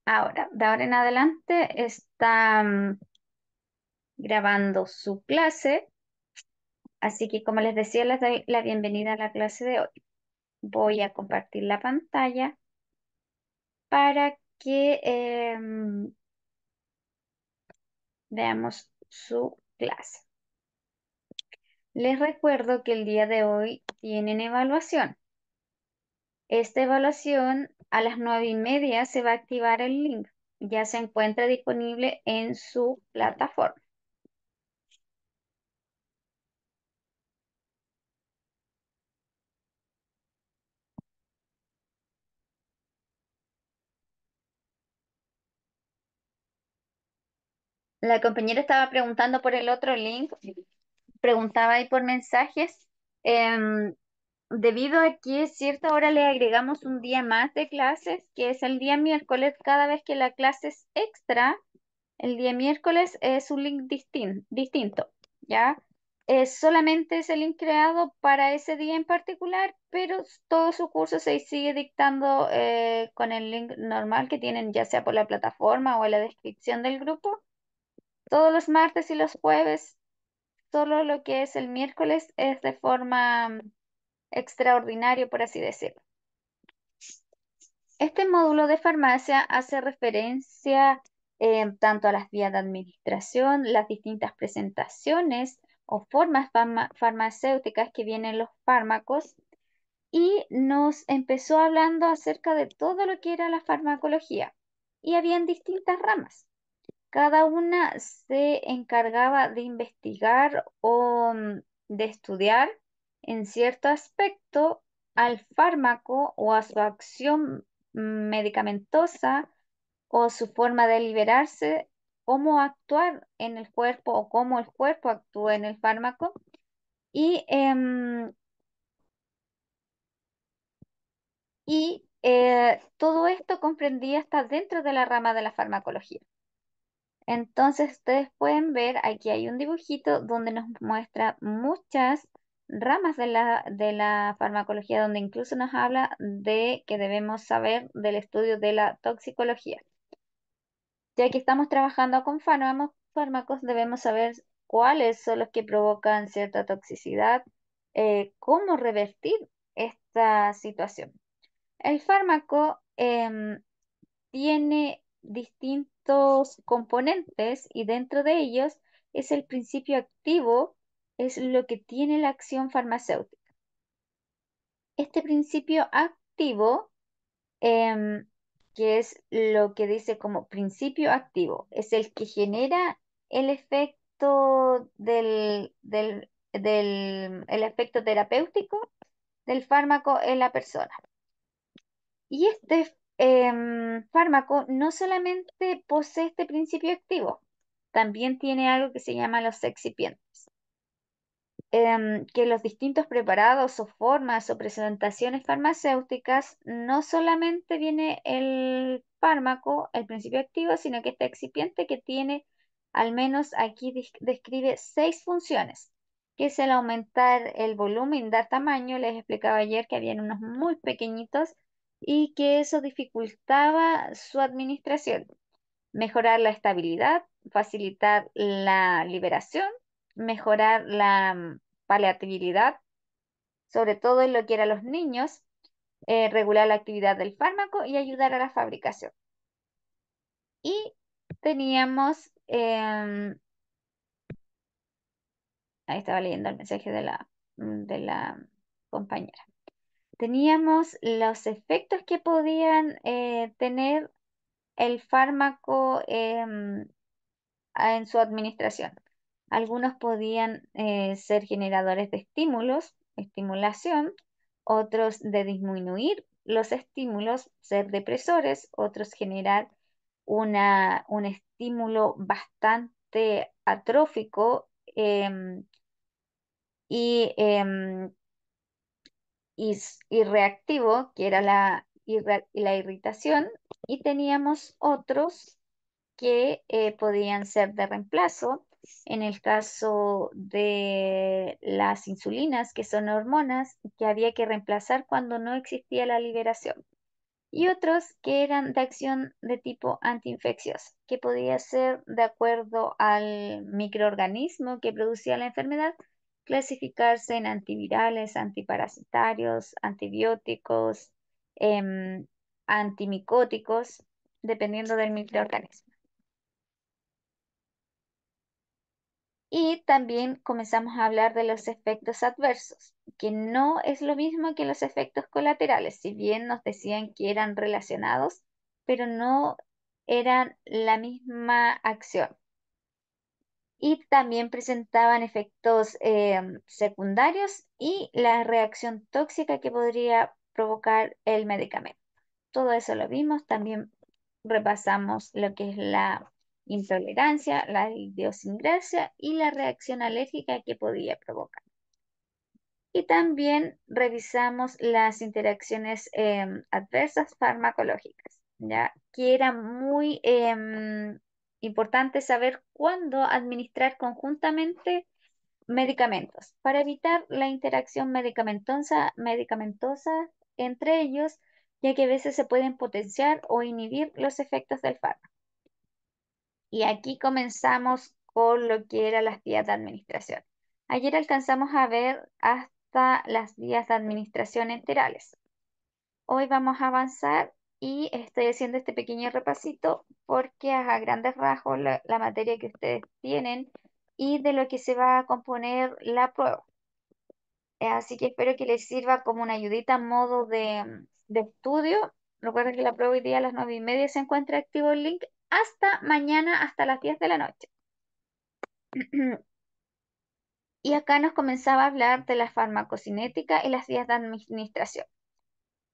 Ahora, de ahora en adelante está grabando su clase, así que como les decía, les doy la bienvenida a la clase de hoy. Voy a compartir la pantalla para que veamos su clase. Les recuerdo que el día de hoy tienen evaluación. Esta evaluación a las 9:30 se va a activar el link. Ya se encuentra disponible en su plataforma. La compañera estaba preguntando por el otro link, preguntaba ahí por mensajes, em, debido a que cierta hora le agregamos un día más de clases, que es el día miércoles, cada vez que la clase es extra, el día miércoles es un link distinto, ¿ya? Es solamente ese link creado para ese día en particular, pero todo su curso se sigue dictando con el link normal que tienen ya sea por la plataforma o en la descripción del grupo. Todos los martes y los jueves, solo lo que es el miércoles es de forma extraordinaria, por así decirlo. Este módulo de farmacia hace referencia tanto a las vías de administración, las distintas presentaciones o formas farmacéuticas que vienen los fármacos y nos empezó hablando acerca de todo lo que era la farmacología y habían distintas ramas. Cada una se encargaba de investigar o de estudiar en cierto aspecto al fármaco o a su acción medicamentosa o su forma de liberarse, cómo actuar en el cuerpo o cómo el cuerpo actúa en el fármaco. Y, todo esto comprendía hasta dentro de la rama de la farmacología. Entonces ustedes pueden ver, aquí hay un dibujito donde nos muestra muchas ramas de la farmacología, donde incluso nos habla de que debemos saber del estudio de la toxicología. Ya que estamos trabajando con fármacos, debemos saber cuáles son los que provocan cierta toxicidad, cómo revertir esta situación. El fármaco tiene distintos componentes y dentro de ellos es el principio activo, es lo que tiene la acción farmacéutica. Este principio activo, em, que es lo que dice como principio activo, es el que genera el efecto el efecto terapéutico del fármaco en la persona. Y este fármaco no solamente posee este principio activo, también tiene algo que se llama los excipientes, que los distintos preparados o formas o presentaciones farmacéuticas no solamente viene el fármaco, el principio activo, sino que este excipiente que tiene, al menos aquí describe 6 funciones, que es el aumentar el volumen, dar tamaño. Les explicaba ayer que habían unos muy pequeñitos y que eso dificultaba su administración, mejorar la estabilidad, facilitar la liberación, mejorar la paliatividad, sobre todo en lo que eran los niños, regular la actividad del fármaco y ayudar a la fabricación. Y teníamos, ahí estaba leyendo el mensaje de la compañera. Teníamos los efectos que podían tener el fármaco en su administración. Algunos podían ser generadores de estímulos, estimulación, otros de disminuir los estímulos, ser depresores, otros generar un estímulo bastante atrófico y, y reactivo, que era la irritación, y teníamos otros que podían ser de reemplazo. En el caso de las insulinas, que son hormonas que había que reemplazar cuando no existía la liberación. y otros que eran de acción de tipo antiinfeccioso, que podía ser de acuerdo al microorganismo que producía la enfermedad, clasificarse en antivirales, antiparasitarios, antibióticos, em, antimicóticos, dependiendo del microorganismo. Y también comenzamos a hablar de los efectos adversos, que no es lo mismo que los efectos colaterales, si bien nos decían que eran relacionados, pero no eran la misma acción. Y también presentaban efectos secundarios y la reacción tóxica que podría provocar el medicamento. Todo eso lo vimos, también repasamos lo que es la intolerancia, la idiosincrasia y la reacción alérgica que podía provocar. Y también revisamos las interacciones adversas farmacológicas, ¿ya? Que era muy importante saber cuándo administrar conjuntamente medicamentos para evitar la interacción medicamentosa entre ellos, ya que a veces se pueden potenciar o inhibir los efectos del fármaco. Y aquí comenzamos con lo que eran las vías de administración. Ayer alcanzamos a ver hasta las vías de administración enterales. Hoy vamos a avanzar y estoy haciendo este pequeño repasito porque a grandes rasgos la materia que ustedes tienen y de lo que se va a componer la prueba. Así que espero que les sirva como una ayudita a modo de estudio. Recuerden que la prueba hoy día a las 9:30 se encuentra activo el link hasta mañana, hasta las 10 de la noche. Y acá nos comenzaba a hablar de la farmacocinética y las vías de administración.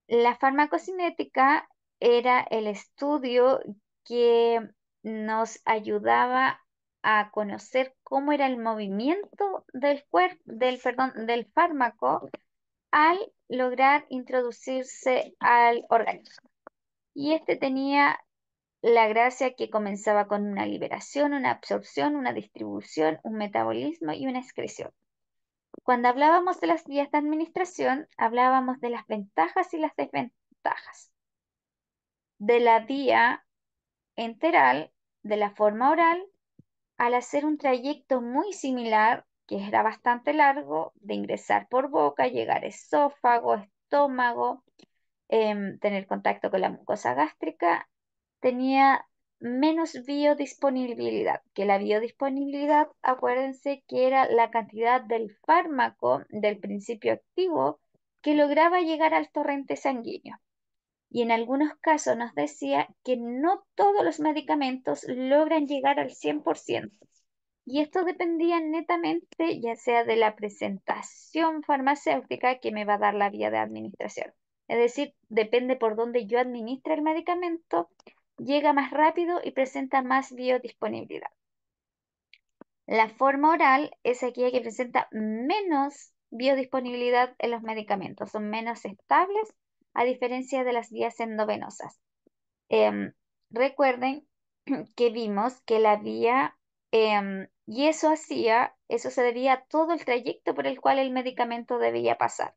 La farmacocinética era el estudio que nos ayudaba a conocer cómo era el movimiento del cuerpo, del fármaco al lograr introducirse al organismo. Y este tenía la gracia que comenzaba con una liberación, una absorción, una distribución, un metabolismo y una excreción. Cuando hablábamos de las vías de administración, hablábamos de las ventajas y las desventajas. De la vía enteral, de la forma oral, al hacer un trayecto muy similar, que era bastante largo, de ingresar por boca, llegar a esófago, estómago, tener contacto con la mucosa gástrica, tenía menos biodisponibilidad, que la biodisponibilidad, acuérdense que era la cantidad del fármaco, del principio activo, que lograba llegar al torrente sanguíneo. Y en algunos casos nos decía que no todos los medicamentos logran llegar al 100%. Y esto dependía netamente ya sea de la presentación farmacéutica que me va a dar la vía de administración. Es decir, depende por dónde yo administre el medicamento, llega más rápido y presenta más biodisponibilidad. La forma oral es aquella que presenta menos biodisponibilidad en los medicamentos, son menos estables a diferencia de las vías endovenosas. Em, Recuerden que vimos que la vía, y eso se debía a todo el trayecto por el cual el medicamento debía pasar,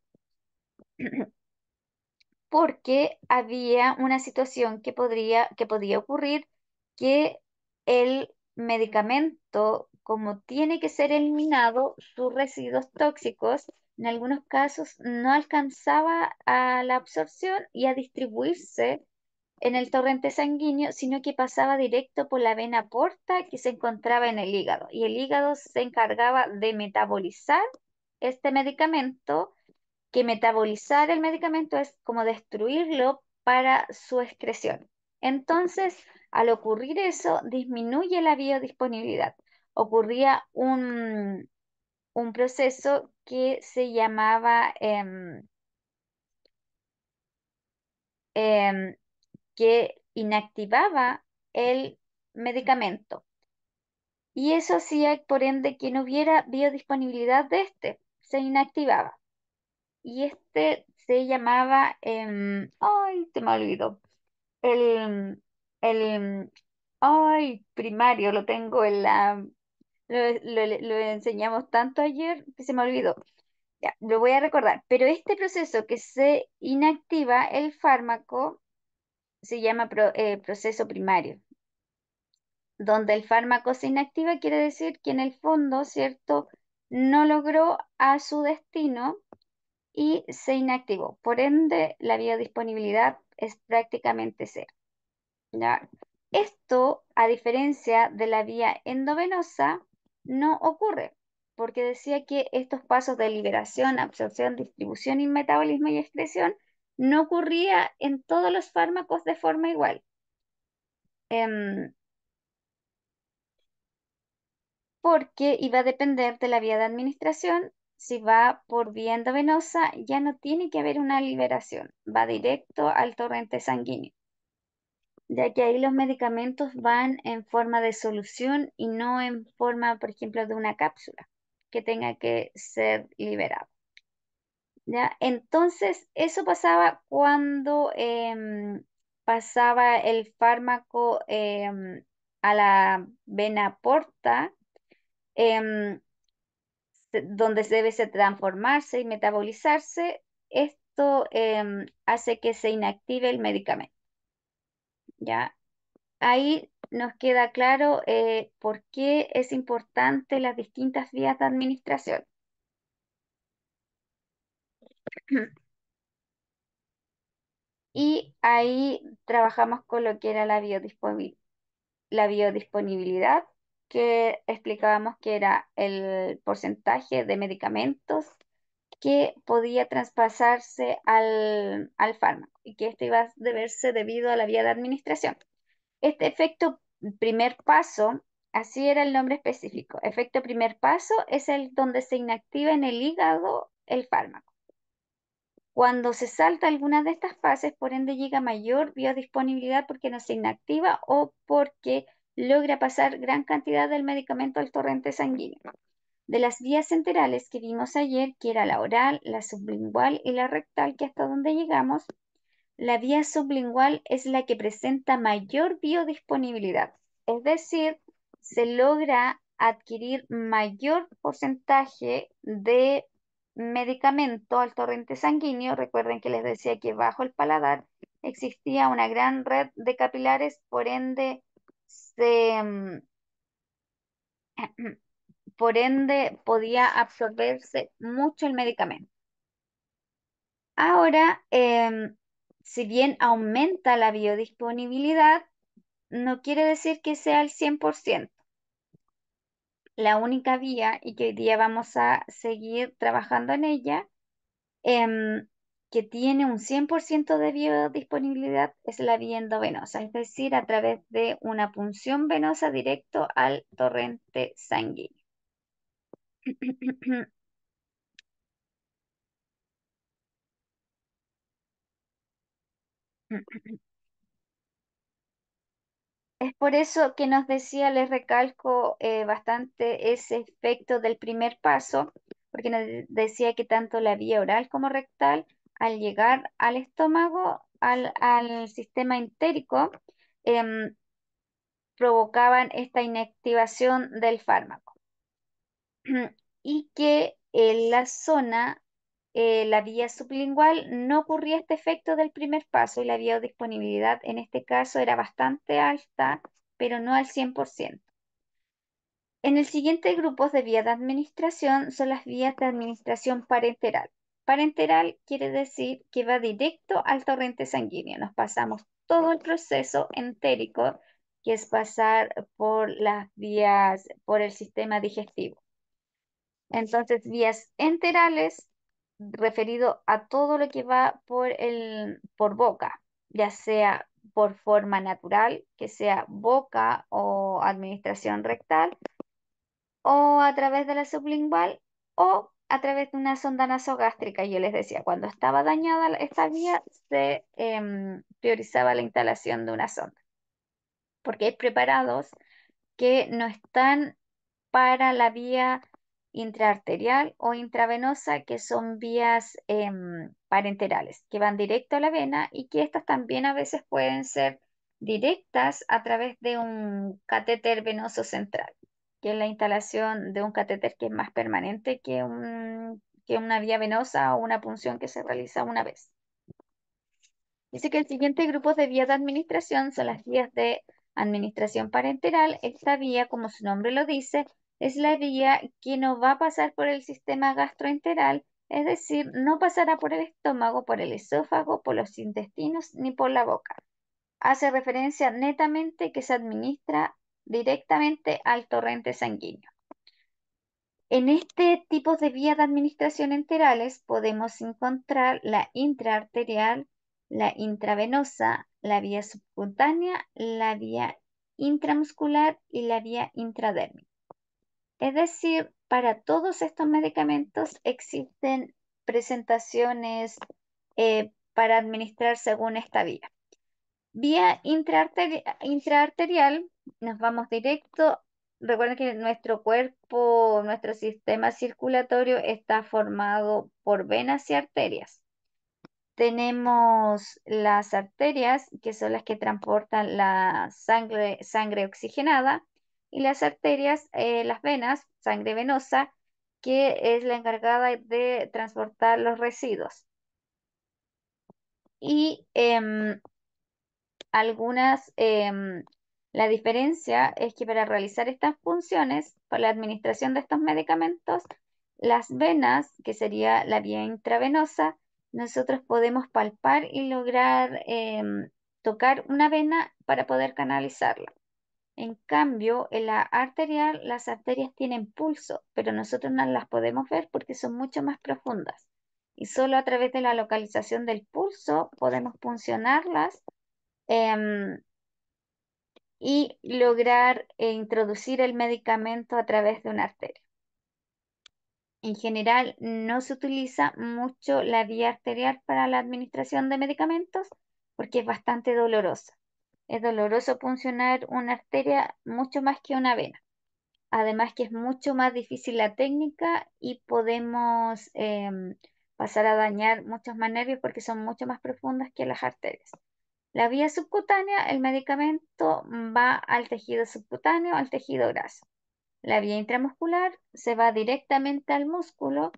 porque había una situación que podía ocurrir que el medicamento, como tiene que ser eliminado, sus residuos tóxicos, en algunos casos no alcanzaba a la absorción y a distribuirse en el torrente sanguíneo, sino que pasaba directo por la vena porta que se encontraba en el hígado. Y el hígado se encargaba de metabolizar este medicamento, que metabolizar el medicamento es como destruirlo para su excreción. Entonces, al ocurrir eso, disminuye la biodisponibilidad. Ocurría un proceso que se llamaba em, que inactivaba el medicamento. Y eso hacía, por ende, que no hubiera biodisponibilidad de este, se inactivaba. Y este se llamaba, ay, se me olvidó, el, el, ay, primario, lo tengo en lo enseñamos tanto ayer que se me olvidó. Ya, lo voy a recordar. Pero este proceso que se inactiva el fármaco se llama proceso primario, donde el fármaco se inactiva, quiere decir que en el fondo, ¿cierto? No logró a su destino y se inactivó. Por ende, la biodisponibilidad es prácticamente cero. ¿Ya? Esto, a diferencia de la vía endovenosa, no ocurre, porque decía que estos pasos de liberación, absorción, distribución y metabolismo y excreción no ocurría en todos los fármacos de forma igual. Em, Porque iba a depender de la vía de administración. Si va por vía endovenosa, ya no tiene que haber una liberación, va directo al torrente sanguíneo, ya que ahí los medicamentos van en forma de solución y no en forma, por ejemplo, de una cápsula que tenga que ser liberado. ¿Ya? Entonces, eso pasaba cuando pasaba el fármaco a la vena porta. em, donde debe transformarse y metabolizarse, esto hace que se inactive el medicamento, ¿ya? Ahí nos queda claro por qué es importante las distintas vías de administración. Y ahí trabajamos con lo que era la biodisponibilidad, que explicábamos que era el porcentaje de medicamentos que podía traspasarse al fármaco y que esto iba a deberse debido a la vía de administración. Este efecto primer paso, así era el nombre específico, efecto primer paso es el donde se inactiva en el hígado el fármaco. Cuando se salta alguna de estas fases, por ende llega mayor biodisponibilidad porque no se inactiva o porque logra pasar gran cantidad del medicamento al torrente sanguíneo. De las vías enterales que vimos ayer, que era la oral, la sublingual y la rectal, que hasta donde llegamos, la vía sublingual es la que presenta mayor biodisponibilidad, es decir, se logra adquirir mayor porcentaje de medicamento al torrente sanguíneo. Recuerden que les decía que bajo el paladar existía una gran red de capilares, por ende por ende podía absorberse mucho el medicamento. Ahora, si bien aumenta la biodisponibilidad, no quiere decir que sea el 100%. La única vía, y que hoy día vamos a seguir trabajando en ella, que tiene un 100% de biodisponibilidad, es la vía endovenosa, es decir, a través de una punción venosa directo al torrente sanguíneo. Es por eso que nos decía, les recalco bastante ese efecto del primer paso, porque nos decía que tanto la vía oral como rectal, al llegar al estómago, al sistema entérico, em, provocaban esta inactivación del fármaco. Y que en la zona, la vía sublingual, no ocurría este efecto del primer paso y la biodisponibilidad en este caso era bastante alta, pero no al 100%. En el siguiente grupo de vías de administración son las vías de administración parenteral. Parenteral quiere decir que va directo al torrente sanguíneo. Nos pasamos todo el proceso entérico, que es pasar por las vías, por el sistema digestivo. Entonces, vías enterales, referido a todo lo que va por boca, ya sea por forma natural, que sea boca o administración rectal, o a través de la sublingual, o a través de una sonda nasogástrica. Yo les decía, cuando estaba dañada esta vía, se priorizaba la instalación de una sonda, porque hay preparados que no están para la vía intraarterial o intravenosa, que son vías parenterales, que van directo a la vena y que estas también a veces pueden ser directas a través de un catéter venoso central, que es la instalación de un catéter que es más permanente que una vía venosa o una punción que se realiza una vez. Dice que el siguiente grupo de vías de administración son las vías de administración parenteral. Esta vía, como su nombre lo dice, es la vía que no va a pasar por el sistema gastroenteral, es decir, no pasará por el estómago, por el esófago, por los intestinos ni por la boca. Hace referencia netamente que se administra directamente al torrente sanguíneo. En este tipo de vías de administración enterales podemos encontrar la intraarterial, la intravenosa, la vía subcutánea, la vía intramuscular y la vía intradérmica. Es decir, para todos estos medicamentos existen presentaciones para administrar según esta vía. Vía intraarterial, nos vamos directo. Recuerden que nuestro cuerpo, nuestro sistema circulatorio está formado por venas y arterias. Tenemos las arterias, que son las que transportan la sangre oxigenada, y las arterias, las venas, sangre venosa, que es la encargada de transportar los residuos. Y algunas, la diferencia es que para realizar estas funciones, para la administración de estos medicamentos, las venas, que sería la vía intravenosa, nosotros podemos palpar y lograr tocar una vena para poder canalizarla. En cambio, en la arterial, las arterias tienen pulso, pero nosotros no las podemos ver porque son mucho más profundas. Y solo a través de la localización del pulso podemos funcionarlas em, y lograr introducir el medicamento a través de una arteria. En general, no se utiliza mucho la vía arterial para la administración de medicamentos porque es bastante dolorosa. Es doloroso funcionar una arteria mucho más que una vena. Además que es mucho más difícil la técnica y podemos pasar a dañar muchos más nervios porque son mucho más profundas que las arterias. La vía subcutánea, el medicamento va al tejido subcutáneo, al tejido graso. La vía intramuscular se va directamente al músculo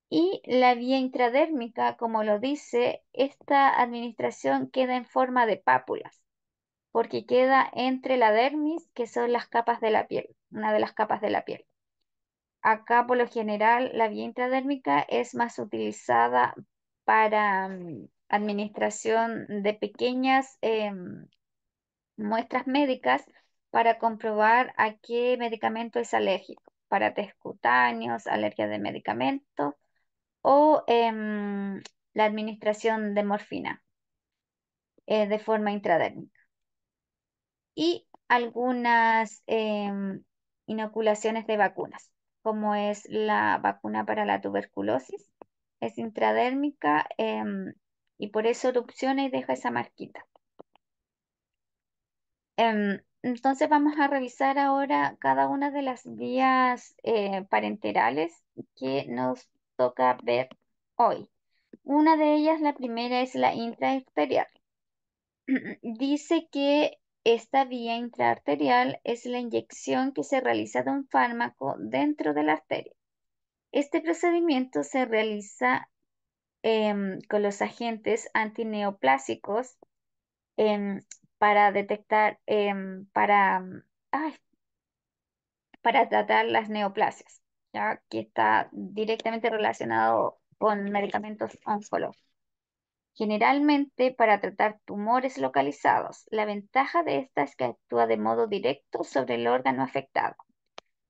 y la vía intradérmica, como lo dice, esta administración queda en forma de pápulas, porque queda entre la dermis, que son las capas de la piel, una de las capas de la piel. Acá, por lo general, la vía intradérmica es más utilizada para administración de pequeñas muestras médicas para comprobar a qué medicamento es alérgico, para test cutáneos, alergia de medicamentos o la administración de morfina de forma intradérmica. Y algunas inoculaciones de vacunas, como es la vacuna para la tuberculosis, es intradérmica y por eso erupciona y deja esa marquita. Entonces vamos a revisar ahora cada una de las vías parenterales que nos toca ver hoy. Una de ellas, la primera, es la intraarterial. Dice que esta vía intraarterial es la inyección que se realiza de un fármaco dentro de la arteria. Este procedimiento se realiza con los agentes antineoplásicos em, para detectar, para tratar las neoplasias, ya que está directamente relacionado con medicamentos oncológicos. Generalmente para tratar tumores localizados, la ventaja de esta es que actúa de modo directo sobre el órgano afectado.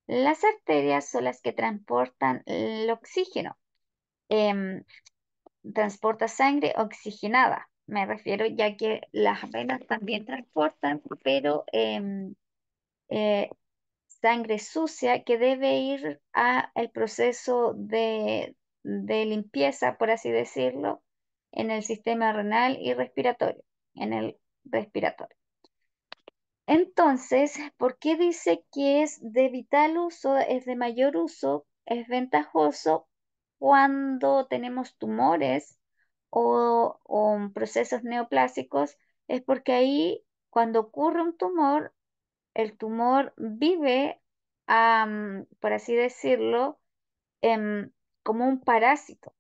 Las arterias son las que transportan el oxígeno, em, transporta sangre oxigenada. Me refiero ya que las venas también transportan, pero eh, sangre sucia que debe ir a el proceso de limpieza, por así decirlo, en el sistema renal y respiratorio, en el respiratorio. Entonces, ¿por qué dice que es de vital uso, es de mayor uso, es ventajoso cuando tenemos tumores o procesos neoplásicos? Es porque ahí, cuando ocurre un tumor, el tumor vive, por así decirlo, como un parásito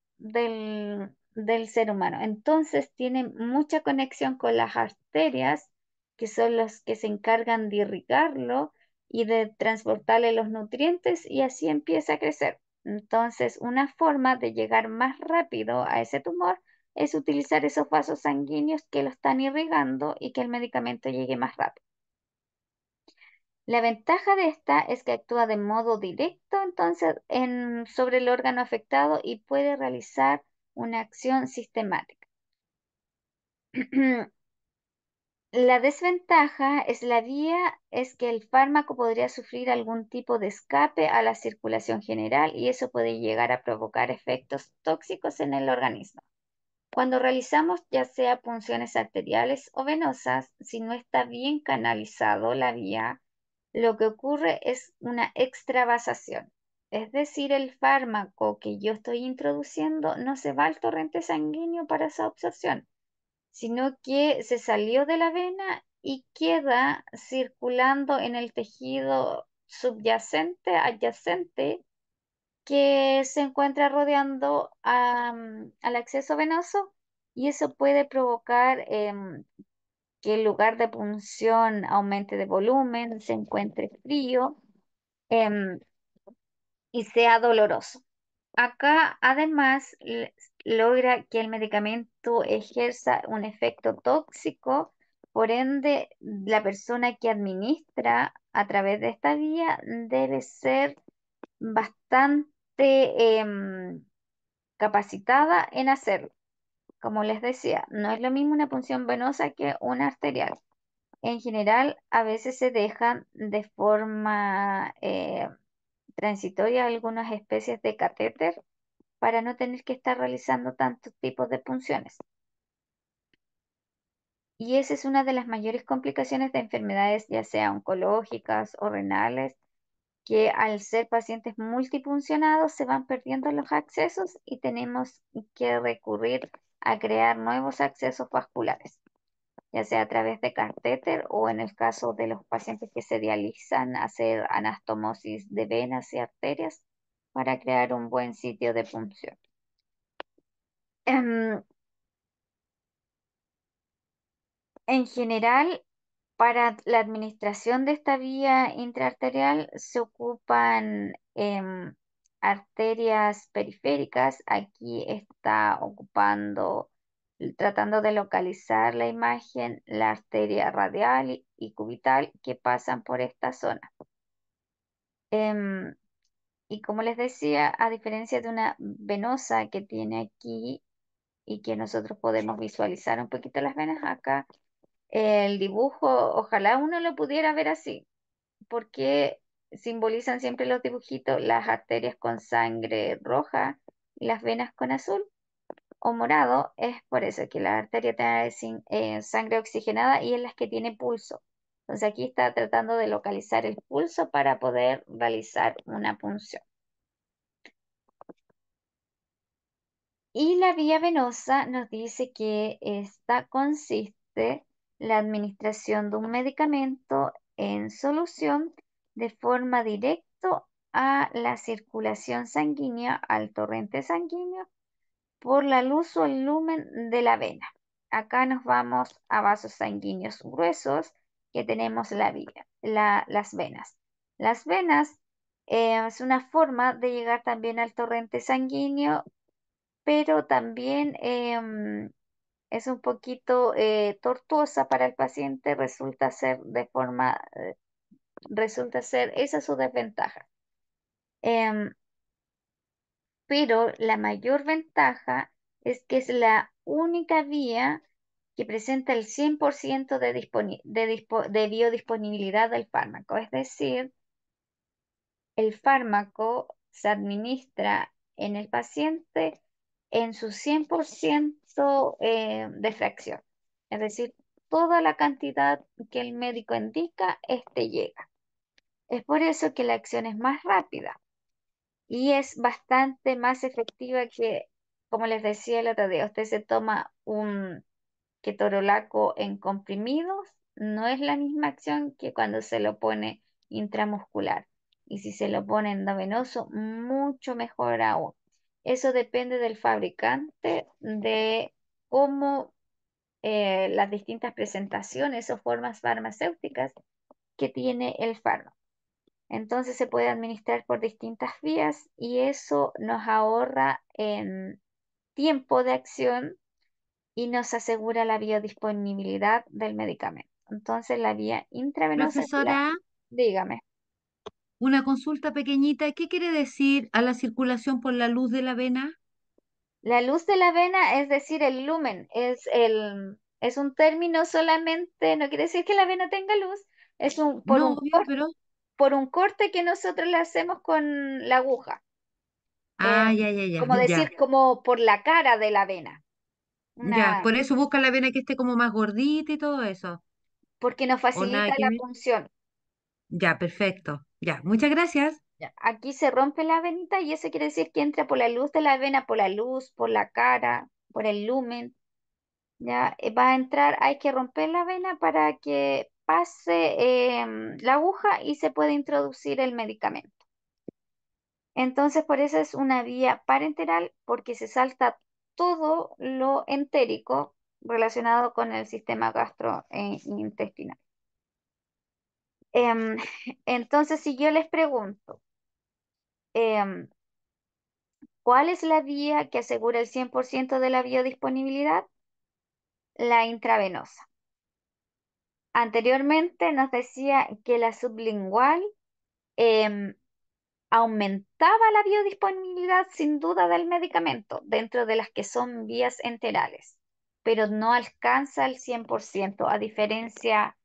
del ser humano. Entonces tiene mucha conexión con las arterias, que son los que se encargan de irrigarlo y de transportarle los nutrientes y así empieza a crecer. Entonces, una forma de llegar más rápido a ese tumor es utilizar esos vasos sanguíneos que lo están irrigando y que el medicamento llegue más rápido. La ventaja de esta es que actúa de modo directo entonces sobre el órgano afectado y puede realizar una acción sistemática. La desventaja es que el fármaco podría sufrir algún tipo de escape a la circulación general y eso puede llegar a provocar efectos tóxicos en el organismo. Cuando realizamos ya sea punciones arteriales o venosas, si no está bien canalizado la vía, lo que ocurre es una extravasación. Es decir, el fármaco que yo estoy introduciendo no se va al torrente sanguíneo para esa absorción, sino que se salió de la vena y queda circulando en el tejido subyacente, adyacente, que se encuentra rodeando al acceso venoso y eso puede provocar que el lugar de punción aumente de volumen, se encuentre frío em, y sea doloroso. Acá además logra que el medicamento ejerza un efecto tóxico, por ende la persona que administra a través de esta vía debe ser bastante capacitada en hacerlo. Como les decía, no es lo mismo una punción venosa que una arterial. En general, a veces se dejan de forma transitoria algunas especies de catéter para no tener que estar realizando tantos tipos de punciones. Y esa es una de las mayores complicaciones de enfermedades, ya sea oncológicas o renales, que al ser pacientes multipuncionados se van perdiendo los accesos y tenemos que recurrir a crear nuevos accesos vasculares, ya sea a través de catéter o en el caso de los pacientes que se dializan, hacer anastomosis de venas y arterias para crear un buen sitio de punción. Em, En general, para la administración de esta vía intraarterial se ocupan arterias periféricas. Aquí está ocupando, tratando de localizar la imagen, la arteria radial y cubital que pasan por esta zona. Em, y como les decía, a diferencia de una venosa que tiene aquí y que nosotros podemos visualizar un poquito las venas acá, el dibujo, ojalá uno lo pudiera ver así, porque simbolizan siempre los dibujitos las arterias con sangre roja y las venas con azul o morado. Es por eso que la arteria tiene sangre oxigenada y es las que tiene pulso. Entonces aquí está tratando de localizar el pulso para poder realizar una punción. Y la vía venosa nos dice que esta consiste la administración de un medicamento en solución de forma directa a la circulación sanguínea, al torrente sanguíneo, por la luz o el lumen de la vena. Acá nos vamos a vasos sanguíneos gruesos que tenemos las venas. Las venas es una forma de llegar también al torrente sanguíneo, pero también es un poquito tortuosa para el paciente, resulta ser esa su desventaja. Em, pero la mayor ventaja es que es la única vía que presenta el 100% de biodisponibilidad del fármaco, es decir, el fármaco se administra en el paciente en su 100% de fracción. Es decir, toda la cantidad que el médico indica, este llega. Es por eso que la acción es más rápida y es bastante más efectiva que, como les decía el otro día, usted se toma un ketorolaco en comprimidos, no es la misma acción que cuando se lo pone intramuscular. Y si se lo pone endovenoso, mucho mejor aún. Eso depende del fabricante, de cómo las distintas presentaciones o formas farmacéuticas que tiene el fármaco. Entonces se puede administrar por distintas vías y eso nos ahorra en tiempo de acción y nos asegura la biodisponibilidad del medicamento. Entonces la vía intravenosa es la, Profesora, dígame. una consulta pequeñita. ¿Qué quiere decir a la circulación por la luz de la vena? La luz de la vena, es decir, el lumen, es un término solamente, no quiere decir que la vena tenga luz, es No, obvio, pero... por un corte que nosotros le hacemos con la aguja. Ah, ya, ya, ya, Como ya. decir, como por la cara de la vena, Ya, una, por eso busca la vena que esté como más gordita y todo eso. porque nos ¿O nada facilita que la ver? punción. Ya, perfecto. Ya, muchas gracias. Ya, aquí se rompe la venita y eso quiere decir que entra por la luz de la vena, por la luz, por la cara, por el lumen. Ya va a entrar, hay que romper la vena para que pase la aguja y se pueda introducir el medicamento. Entonces, por eso es una vía parenteral, porque se salta todo lo entérico relacionado con el sistema gastrointestinal. Em, entonces, si yo les pregunto, em, ¿cuál es la vía que asegura el 100% de la biodisponibilidad? La intravenosa. Anteriormente nos decía que la sublingual em, aumentaba la biodisponibilidad sin duda del medicamento dentro de las que son vías enterales, pero no alcanza el 100% a diferencia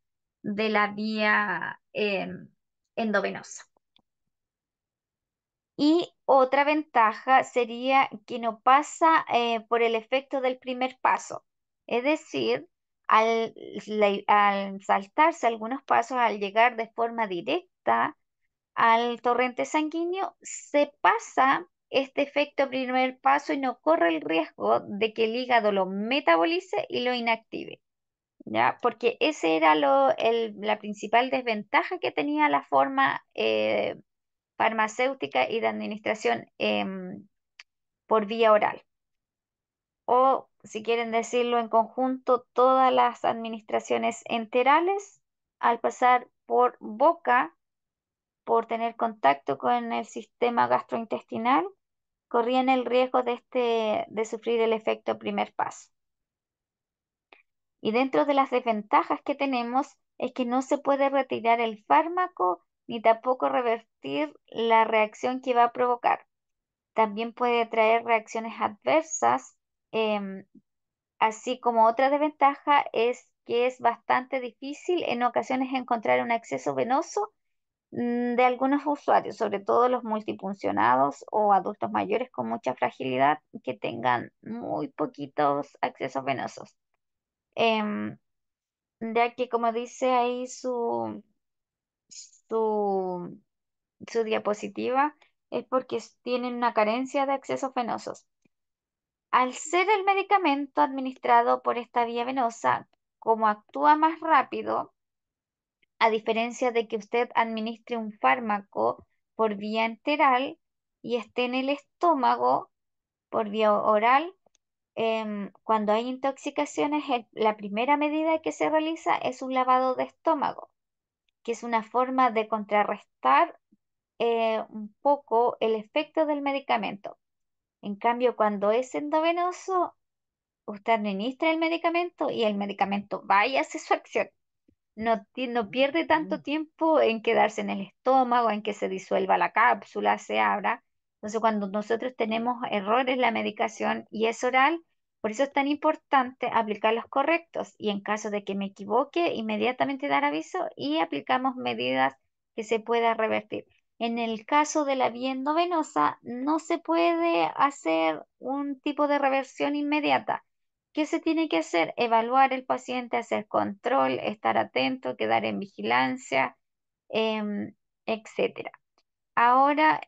de la vía endovenosa. Y otra ventaja sería que no pasa por el efecto del primer paso. Es decir, al saltarse algunos pasos, al llegar de forma directa al torrente sanguíneo, se pasa este efecto primer paso y no corre el riesgo de que el hígado lo metabolice y lo inactive. ¿Ya? Porque ese era la principal desventaja que tenía la forma farmacéutica y de administración por vía oral. O, si quieren decirlo en conjunto, todas las administraciones enterales, al pasar por boca, por tener contacto con el sistema gastrointestinal, corrían el riesgo de sufrir el efecto primer paso. Y dentro de las desventajas que tenemos es que no se puede retirar el fármaco ni tampoco revertir la reacción que va a provocar. También puede traer reacciones adversas, em, así como otra desventaja es que es bastante difícil en ocasiones encontrar un acceso venoso de algunos usuarios, sobre todo los multipuncionados o adultos mayores con mucha fragilidad que tengan muy poquitos accesos venosos. Em, ya que como dice ahí su, su diapositiva, es porque tienen una carencia de accesos venosos. Al ser el medicamento administrado por esta vía venosa, como actúa más rápido, a diferencia de que usted administre un fármaco por vía enteral y esté en el estómago por vía oral, cuando hay intoxicaciones, la primera medida que se realiza es un lavado de estómago, que es una forma de contrarrestar un poco el efecto del medicamento. En cambio, cuando es endovenoso, usted administra el medicamento y el medicamento va y hace su acción. No pierde tanto tiempo en quedarse en el estómago, en que se disuelva la cápsula, se abra. Entonces, cuando nosotros tenemos errores en la medicación y es oral, por eso es tan importante aplicar los correctos y en caso de que me equivoque, inmediatamente dar aviso y aplicamos medidas que se pueda revertir. En el caso de la vía endovenosa, no se puede hacer un tipo de reversión inmediata. ¿Qué se tiene que hacer? Evaluar el paciente, hacer control, estar atento, quedar en vigilancia, etcétera. Ahora,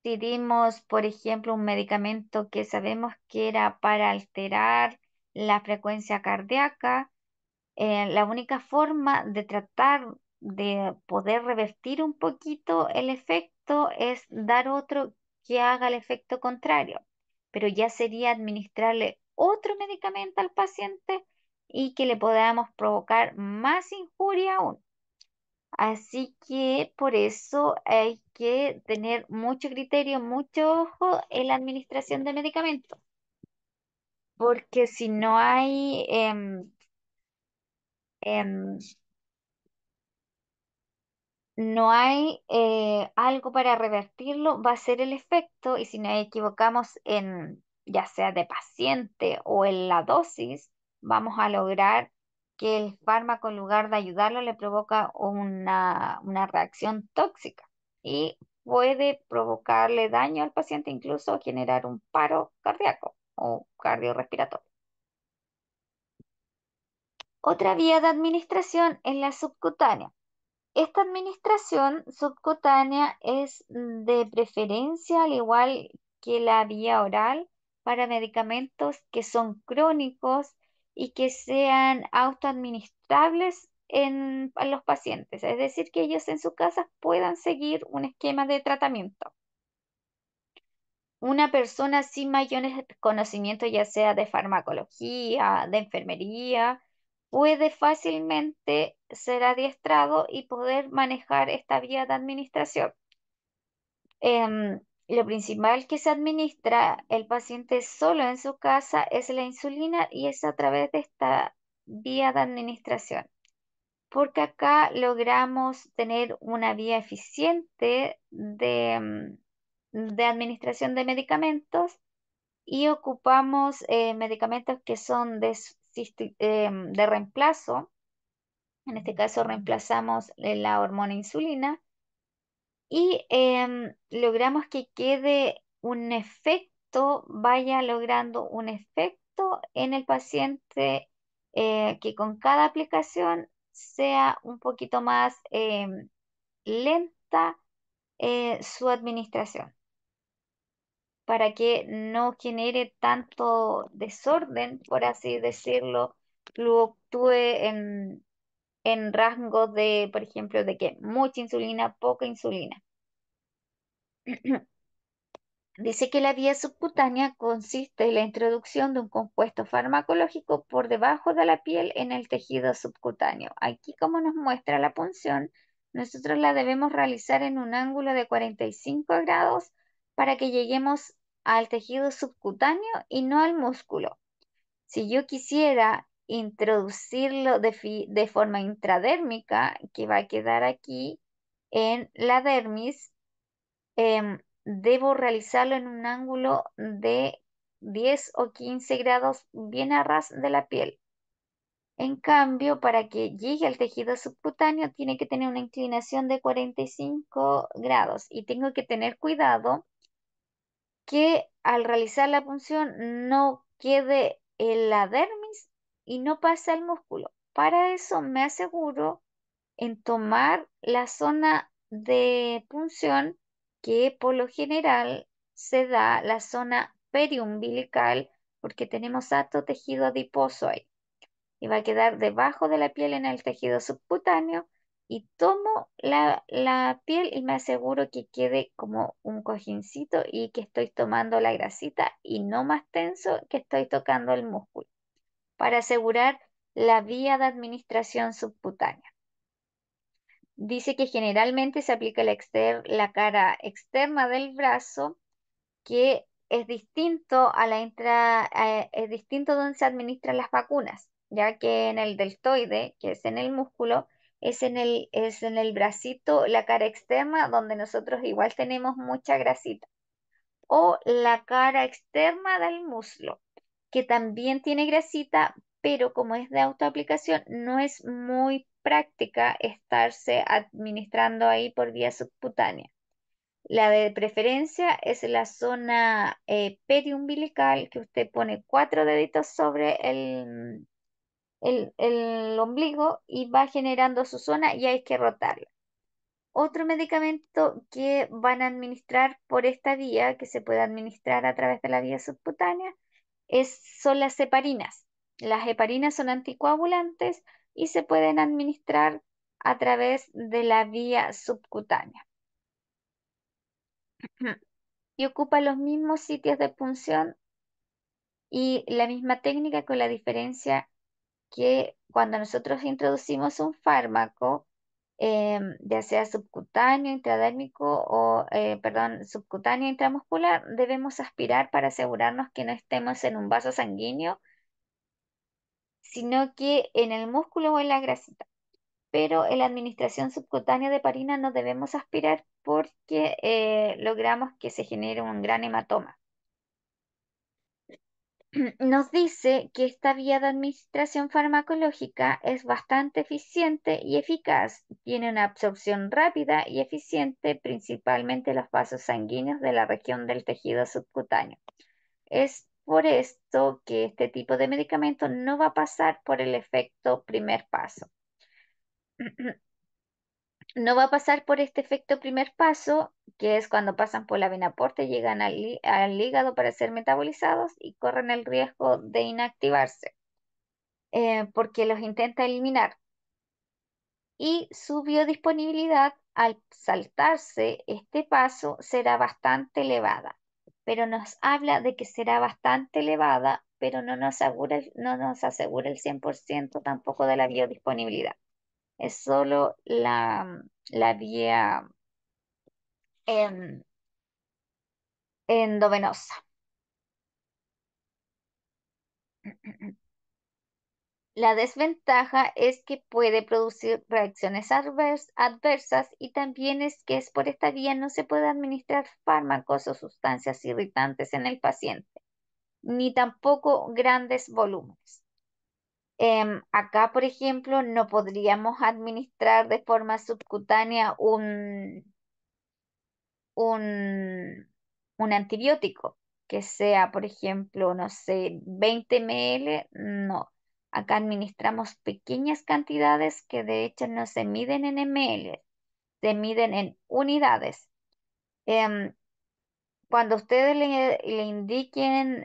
si dimos, por ejemplo, un medicamento que sabemos que era para alterar la frecuencia cardíaca, la única forma de tratar de poder revertir un poquito el efecto es dar otro que haga el efecto contrario, pero ya sería administrarle otro medicamento al paciente y que le podamos provocar más injuria aún. Así que por eso hay que tener mucho criterio, mucho ojo en la administración de medicamentos, porque si no hay em, no hay algo para revertirlo, va a ser el efecto y si nos equivocamos en ya sea de paciente o en la dosis, vamos a lograr que el fármaco en lugar de ayudarlo le provoca una reacción tóxica y puede provocarle daño al paciente, incluso generar un paro cardíaco o cardiorrespiratorio. Otra vía de administración es la subcutánea. Esta administración subcutánea es de preferencia, al igual que la vía oral, para medicamentos que son crónicos y que sean autoadministrables a los pacientes, es decir, que ellos en su casa puedan seguir un esquema de tratamiento. Una persona sin mayores conocimientos, ya sea de farmacología, de enfermería, puede fácilmente ser adiestrado y poder manejar esta vía de administración. Lo principal que se administra el paciente solo en su casa es la insulina y es a través de esta vía de administración, porque acá logramos tener una vía eficiente de administración de medicamentos y ocupamos medicamentos que son de reemplazo. En este caso reemplazamos la hormona insulina y logramos que quede un efecto, vaya logrando un efecto en el paciente que con cada aplicación sea un poquito más lenta su administración, para que no genere tanto desorden, por así decirlo, fluctúe en rasgos de, por ejemplo, de que mucha insulina, poca insulina. Dice que la vía subcutánea consiste en la introducción de un compuesto farmacológico por debajo de la piel en el tejido subcutáneo. Aquí, como nos muestra la punción, nosotros la debemos realizar en un ángulo de 45 grados para que lleguemos al tejido subcutáneo y no al músculo. Si yo quisiera introducirlo de forma intradérmica, que va a quedar aquí en la dermis, debo realizarlo en un ángulo de 10 o 15 grados bien a ras de la piel. En cambio, para que llegue al tejido subcutáneo, tiene que tener una inclinación de 45 grados y tengo que tener cuidado que al realizar la punción no quede en la dermis y no pase al músculo. Para eso me aseguro en tomar la zona de punción que por lo general se da la zona periumbilical porque tenemos alto tejido adiposo ahí y va a quedar debajo de la piel en el tejido subcutáneo y tomo la piel y me aseguro que quede como un cojincito y que estoy tomando la grasita y no más tenso que estoy tocando el músculo para asegurar la vía de administración subcutánea. Dice que generalmente se aplica la cara externa del brazo, que es distinto es distinto donde se administran las vacunas, ya que en el deltoide, que es en el músculo, es en el bracito, la cara externa, donde nosotros igual tenemos mucha grasita, o la cara externa del muslo, que también tiene grasita, pero como es de autoaplicación, no es muy práctica estarse administrando ahí por vía subcutánea. La de preferencia es la zona periumbilical, que usted pone 4 deditos sobre el ombligo y va generando su zona y hay que rotarla. Otro medicamento que van a administrar por esta vía, que se puede administrar a través de la vía subcutánea, son las heparinas. Las heparinas son anticoagulantes y se pueden administrar a través de la vía subcutánea. y ocupa los mismos sitios de punción y la misma técnica, con la diferencia que cuando nosotros introducimos un fármaco, ya sea subcutáneo, intradérmico o, perdón, subcutáneo, intramuscular, debemos aspirar para asegurarnos que no estemos en un vaso sanguíneo, sino que en el músculo o en la grasita. Pero en la administración subcutánea de heparina no debemos aspirar porque logramos que se genere un gran hematoma. Nos dice que esta vía de administración farmacológica es bastante eficiente y eficaz. Tiene una absorción rápida y eficiente, principalmente en los vasos sanguíneos de la región del tejido subcutáneo. Es por esto que este tipo de medicamento no va a pasar por el efecto primer paso. No va a pasar por este efecto primer paso, que es cuando pasan por la vena porta y llegan al hígado para ser metabolizados y corren el riesgo de inactivarse, porque los intenta eliminar. Y su biodisponibilidad al saltarse este paso será bastante elevada, pero nos habla de que será bastante elevada, pero no nos asegura el 100% tampoco de la biodisponibilidad. Es solo la vía en- endovenosa. La desventaja es que puede producir reacciones adversas y también es que es por esta vía no se puede administrar fármacos o sustancias irritantes en el paciente, ni tampoco grandes volúmenes. Acá, por ejemplo, no podríamos administrar de forma subcutánea un, un antibiótico que sea, por ejemplo, no sé, 20 ml, no. Acá administramos pequeñas cantidades que de hecho no se miden en ml, se miden en unidades. Em, Cuando ustedes le indiquen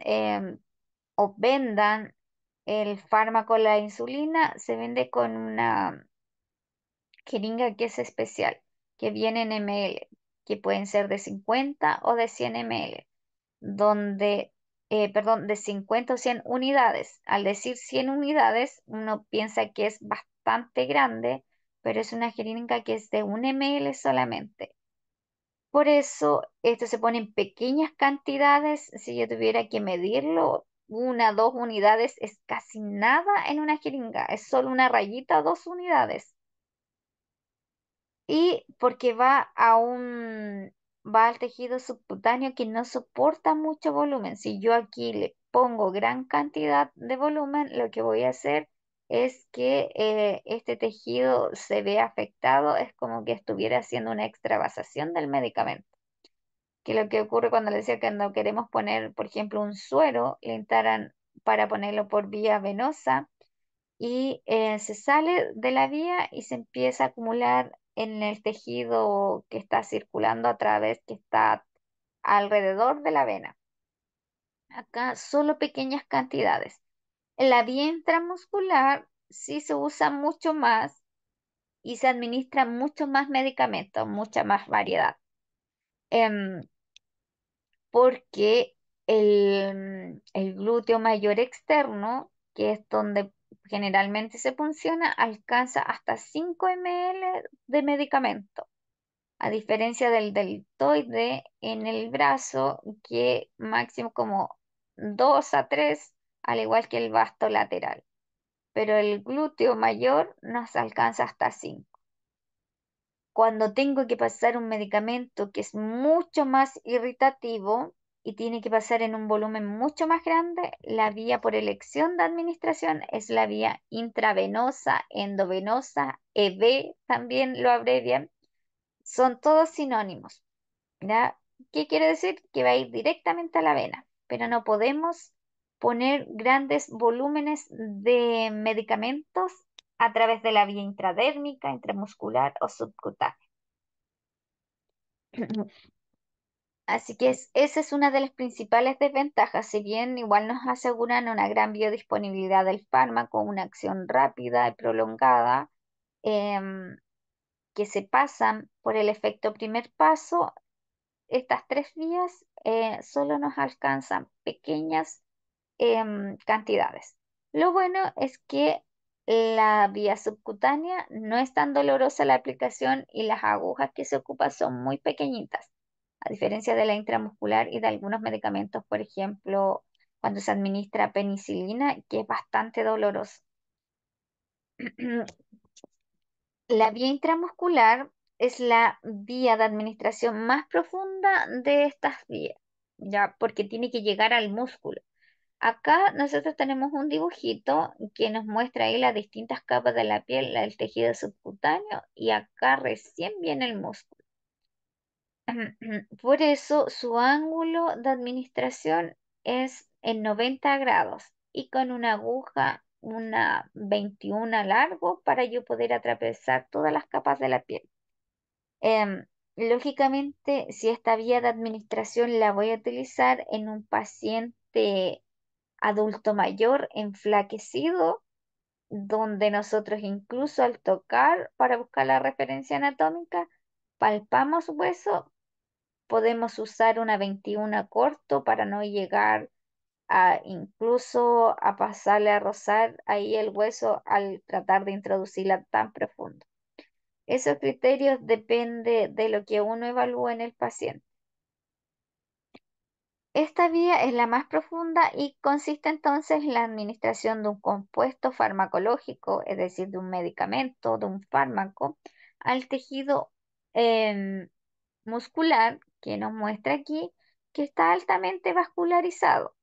o vendan el fármaco, la insulina, se vende con una jeringa que es especial, que viene en ml, que pueden ser de 50 o de 100 ml, donde, perdón, de 50 o 100 unidades. Al decir 100 unidades, uno piensa que es bastante grande, pero es una jeringa que es de 1 ml solamente. Por eso, esto se pone en pequeñas cantidades. Si yo tuviera que medirlo, 1, 2 unidades es casi nada en una jeringa, es solo una rayita, 2 unidades. Y porque va al tejido subcutáneo que no soporta mucho volumen. Si yo aquí le pongo gran cantidad de volumen, lo que voy a hacer es que este tejido se ve afectado, es como que estuviera haciendo una extravasación del medicamento. Que lo que ocurre cuando le decía que no queremos poner, por ejemplo, un suero, le instaran para ponerlo por vía venosa y se sale de la vía y se empieza a acumular en el tejido que está circulando a través, que está alrededor de la vena. Acá solo pequeñas cantidades. En la vía intramuscular sí se usa mucho más y se administra mucho más medicamentos, mucha más variedad. Em, Porque el glúteo mayor externo, que es donde generalmente se funciona, alcanza hasta 5 ml de medicamento, a diferencia del deltoide en el brazo, que máximo como 2 a 3, al igual que el vasto lateral. Pero el glúteo mayor nos alcanza hasta 5. Cuando tengo que pasar un medicamento que es mucho más irritativo y tiene que pasar en un volumen mucho más grande, la vía por elección de administración es la vía intravenosa, endovenosa, EV también lo abrevian. Son todos sinónimos, ¿ya? ¿Qué quiere decir? Que va a ir directamente a la vena, pero no podemos poner grandes volúmenes de medicamentos a través de la vía intradérmica, intramuscular o subcutánea. Así que esa es una de las principales desventajas. Si bien igual nos aseguran una gran biodisponibilidad del fármaco, una acción rápida y prolongada, em, que se pasan por el efecto primer paso, estas tres vías solo nos alcanzan pequeñas cantidades. Lo bueno es que la vía subcutánea no es tan dolorosa la aplicación y las agujas que se ocupan son muy pequeñitas, a diferencia de la intramuscular y de algunos medicamentos, por ejemplo, cuando se administra penicilina, que es bastante doloroso. La vía intramuscular es la vía de administración más profunda de estas vías, ya porque tiene que llegar al músculo. Acá nosotros tenemos un dibujito que nos muestra ahí las distintas capas de la piel, el tejido subcutáneo, y acá recién viene el músculo. Por eso su ángulo de administración es en 90 grados y con una aguja, una 21 largo, para yo poder atravesar todas las capas de la piel. Em, Lógicamente, si esta vía de administración la voy a utilizar en un paciente adulto mayor enflaquecido, donde nosotros incluso al tocar para buscar la referencia anatómica, palpamos hueso, podemos usar una 21 corto para no llegar a incluso a pasarle a rozar ahí el hueso al tratar de introducirla tan profundo. Esos criterios dependen de lo que uno evalúa en el paciente. Esta vía es la más profunda y consiste entonces en la administración de un compuesto farmacológico, es decir, de un medicamento, de un fármaco, al tejido em, muscular que nos muestra aquí que está altamente vascularizado.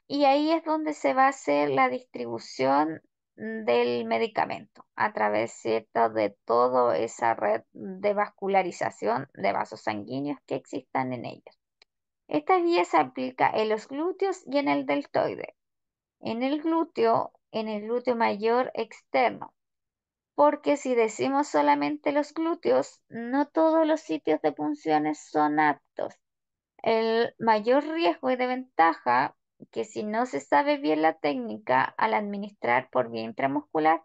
Y ahí es donde se va a hacer la distribución del medicamento a través, ¿cierto?, de toda esa red de vascularización de vasos sanguíneos que existan en ellos. Esta vía se aplica en los glúteos y en el deltoide. En el glúteo mayor externo, porque si decimos solamente los glúteos, no todos los sitios de punciones son aptos. El mayor riesgo y de ventaja que si no se sabe bien la técnica al administrar por vía intramuscular,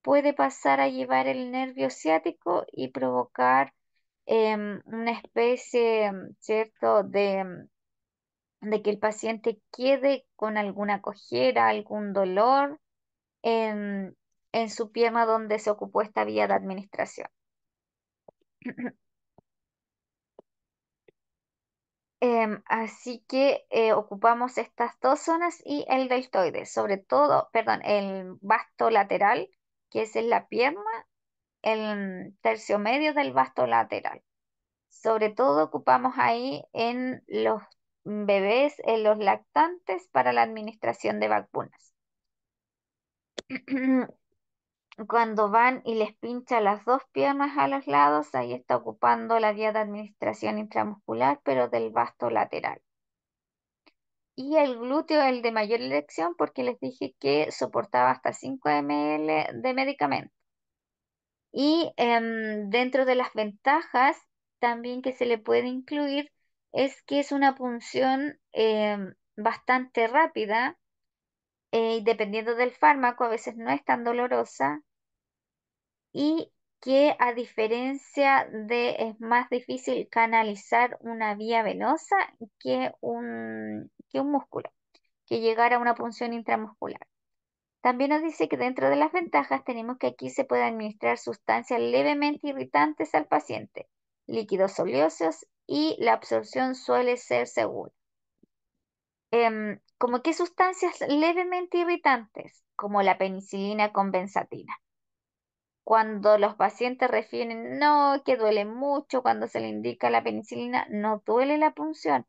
puede pasar a llevar el nervio ciático y provocar una especie, ¿cierto?, de que el paciente quede con alguna cojera, algún dolor en, en su pierna donde se ocupó esta vía de administración. Así que ocupamos estas dos zonas y el deltoide, sobre todo, perdón, el vasto lateral, que es en la pierna, el tercio medio del vasto lateral. Sobre todo ocupamos ahí en los bebés, en los lactantes para la administración de vacunas. Cuando van y les pincha las dos piernas a los lados, ahí está ocupando la vía de administración intramuscular, pero del vasto lateral. Y el glúteo, el de mayor elección, porque les dije que soportaba hasta 5 ml de medicamento. Y dentro de las ventajas también que se le puede incluir es que es una punción bastante rápida, y dependiendo del fármaco, a veces no es tan dolorosa, y que a diferencia de, es más difícil canalizar una vía venosa que un músculo, que llegar a una punción intramuscular. También nos dice que dentro de las ventajas tenemos que aquí se puede administrar sustancias levemente irritantes al paciente, líquidos oleosos, y la absorción suele ser segura. ¿Cómo qué sustancias levemente irritantes? Como la penicilina con benzatina. Cuando los pacientes refieren, no, que duele mucho cuando se le indica la penicilina, no duele la punción.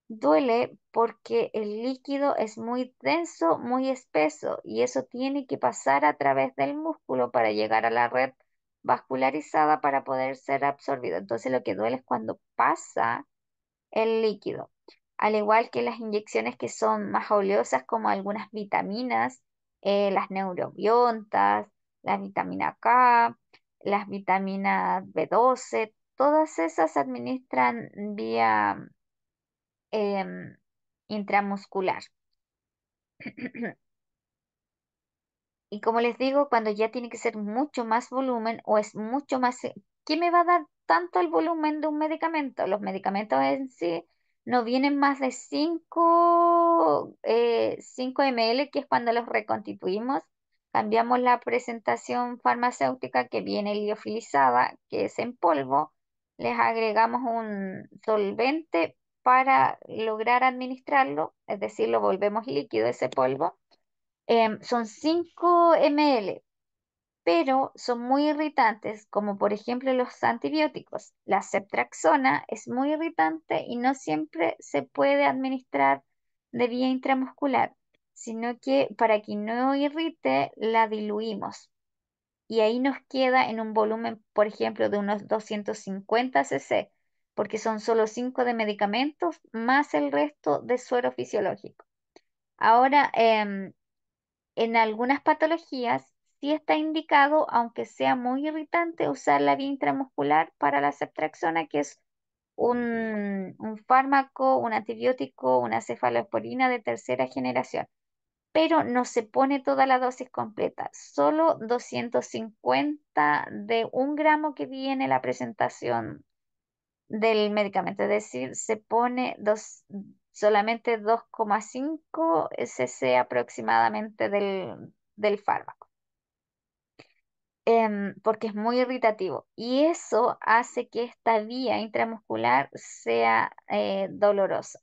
Duele porque el líquido es muy denso, muy espeso, y eso tiene que pasar a través del músculo para llegar a la red vascularizada para poder ser absorbido. Entonces lo que duele es cuando pasa el líquido. Al igual que las inyecciones que son más oleosas, como algunas vitaminas, las neurobiontas, la vitamina K, las vitaminas B12, todas esas se administran vía em, intramuscular. Y como les digo, cuando ya tiene que ser mucho más volumen o es mucho más... ¿Qué me va a dar tanto el volumen de un medicamento. Los medicamentos en sí no vienen más de 5 ml, que es cuando los reconstituimos. Cambiamos la presentación farmacéutica que viene liofilizada, que es en polvo. Les agregamos un solvente para lograr administrarlo, es decir, lo volvemos líquido ese polvo. Son 5 ml, pero son muy irritantes, como por ejemplo los antibióticos. La ceftriaxona es muy irritante y no siempre se puede administrar de vía intramuscular, sino que para que no irrite, la diluimos. Y ahí nos queda en un volumen, por ejemplo, de unos 250 cc, porque son solo 5 de medicamentos más el resto de suero fisiológico. Ahora, en algunas patologías sí está indicado, aunque sea muy irritante, usar la vía intramuscular para la ceftriaxona, que es un fármaco, un antibiótico, una cefalosporina de tercera generación. Pero no se pone toda la dosis completa, solo 250 de 1 gramo que viene la presentación del medicamento, es decir, se pone solamente 2,5 cc aproximadamente del fármaco, porque es muy irritativo y eso hace que esta vía intramuscular sea dolorosa,